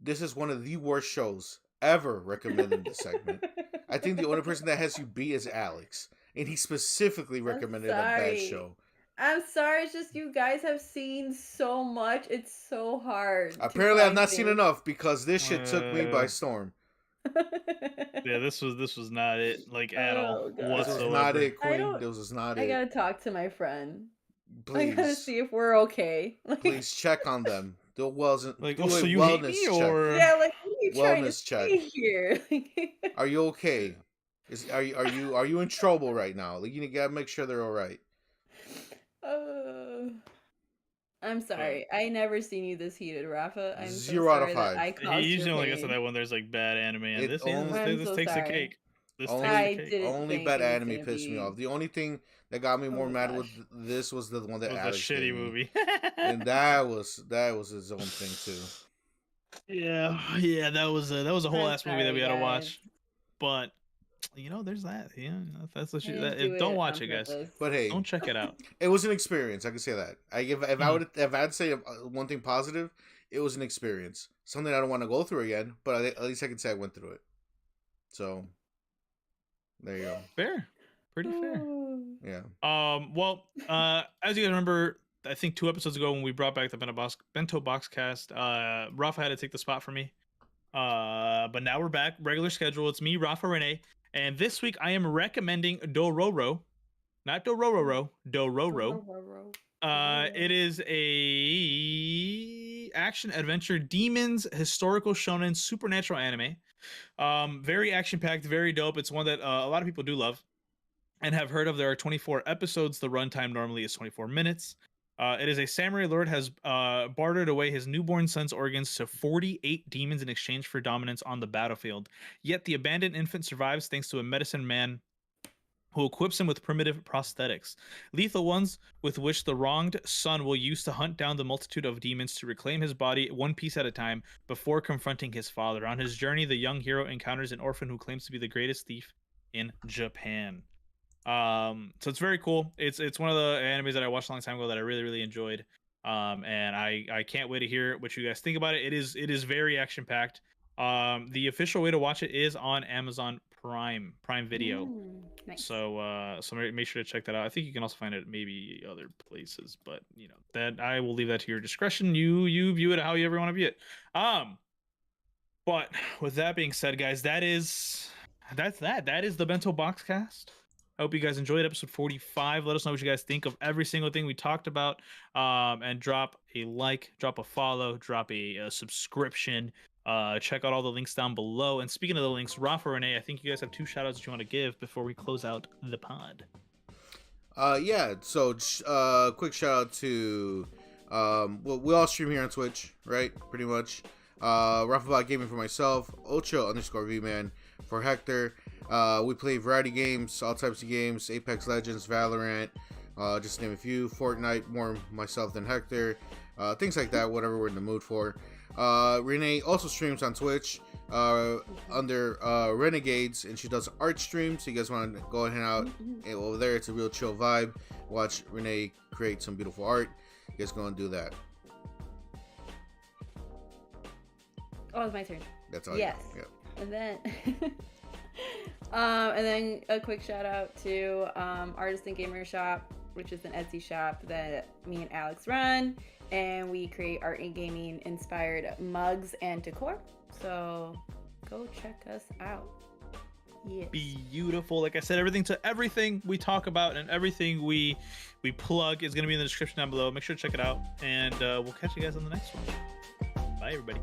this is one of the worst shows ever recommended in this segment. I think the only person that has you beat is Alex, and he specifically recommended a bad show. I'm sorry, it's just you guys have seen so much. It's so hard. Apparently, I've not seen enough because this shit took me by storm. Yeah, this was not it, like, at all. God. This was not it, Queen. This was not it. I gotta talk to my friend. Please. I gotta see if we're okay. Please check on them. Do wasn't like, do so a you wellness hate me, or yeah, like, what are you trying to check say here? Are you okay? Are you in trouble right now? Like, you gotta make sure they're all right. I'm sorry. I never seen you this heated, Rafa. I'm 0 out of so sorry 5. that I caused He usually your only gets to pain. that when there's like bad anime, and It this only- I'm this so takes the sorry. cake. This Only- takes I the cake. didn't Only think bad it was anime gonna pissed me be- off. The only thing that got me Oh more my mad gosh. with this was the one that Was the Alex shitty gave me. movie. And that was his own thing too. Yeah, that was a whole I'm ass movie that we had to sorry, watch. But there's that. Yeah, that's what I you. didn't do Don't it watch on it, guys. purpose. But hey, Don't check it out. it was an experience. I can say that. If I had to say one thing positive, it was an experience. Something I don't want to go through again, but at least I can say I went through it. So there you go. Fair, pretty fair. Yeah. Well, as you guys remember, I think 2 episodes ago when we brought back the Bento Boxcast, Rafa had to take the spot for me. But now we're back, regular schedule. It's me, Rafa, Renee, and this week I am recommending Dororo, not Dororo, Dororo. It is a action adventure demons historical shonen supernatural anime. Very action packed, very dope. It's one that a lot of people do love and have heard of. There are 24 episodes. The runtime normally is 24 minutes. It is a samurai lord has bartered away his newborn son's organs to 48 demons in exchange for dominance on the battlefield. Yet the abandoned infant survives thanks to a medicine man who equips him with primitive prosthetics, lethal ones with which the wronged son will use to hunt down the multitude of demons to reclaim his body one piece at a time before confronting his father. On his journey, the young hero encounters an orphan who claims to be the greatest thief in Japan. So it's very cool. It's one of the animes that I watched a long time ago that I really enjoyed. And I can't wait to hear what you guys think about it. It is very action packed. The official way to watch it is on Amazon Prime Video. Nice. So make sure to check that out. I think you can also find it maybe other places, but that I will leave that to your discretion. You view it how you ever want to view it. But with that being said, guys, that is the Bento Boxcast. I hope you guys enjoyed episode 45. Let us know what you guys think of every single thing we talked about. And drop a like, drop a follow, drop a subscription. Check out all the links down below. And speaking of the links, Rafa, Renee, I think you guys have 2 shout outs that you want to give before we close out the pod. Yeah, so quick shout out to well, we all stream here on Twitch, right? Pretty much. Rafa Gaming for myself, Ocho_V-Man for Hector. We play variety games, all types of games, Apex Legends, Valorant, just to name a few, Fortnite, more myself than Hector, things like that, whatever we're in the mood for. Renee also streams on Twitch under Renegades, and she does art streams, so you guys want to go ahead and out over there. It's a real chill vibe. Watch Renee create some beautiful art. You guys go and do that. Oh, it's my turn. That's all. Yes. Yep. And then a quick shout out to Artist and Gamer Shop, which is an Etsy shop that me and Alex run, and we create art and gaming inspired mugs and decor. So go check us out. Yes. Beautiful. Like I said, everything we talk about and everything we plug is going to be in the description down below. Make sure to check it out, and we'll catch you guys on the next one. Bye, everybody.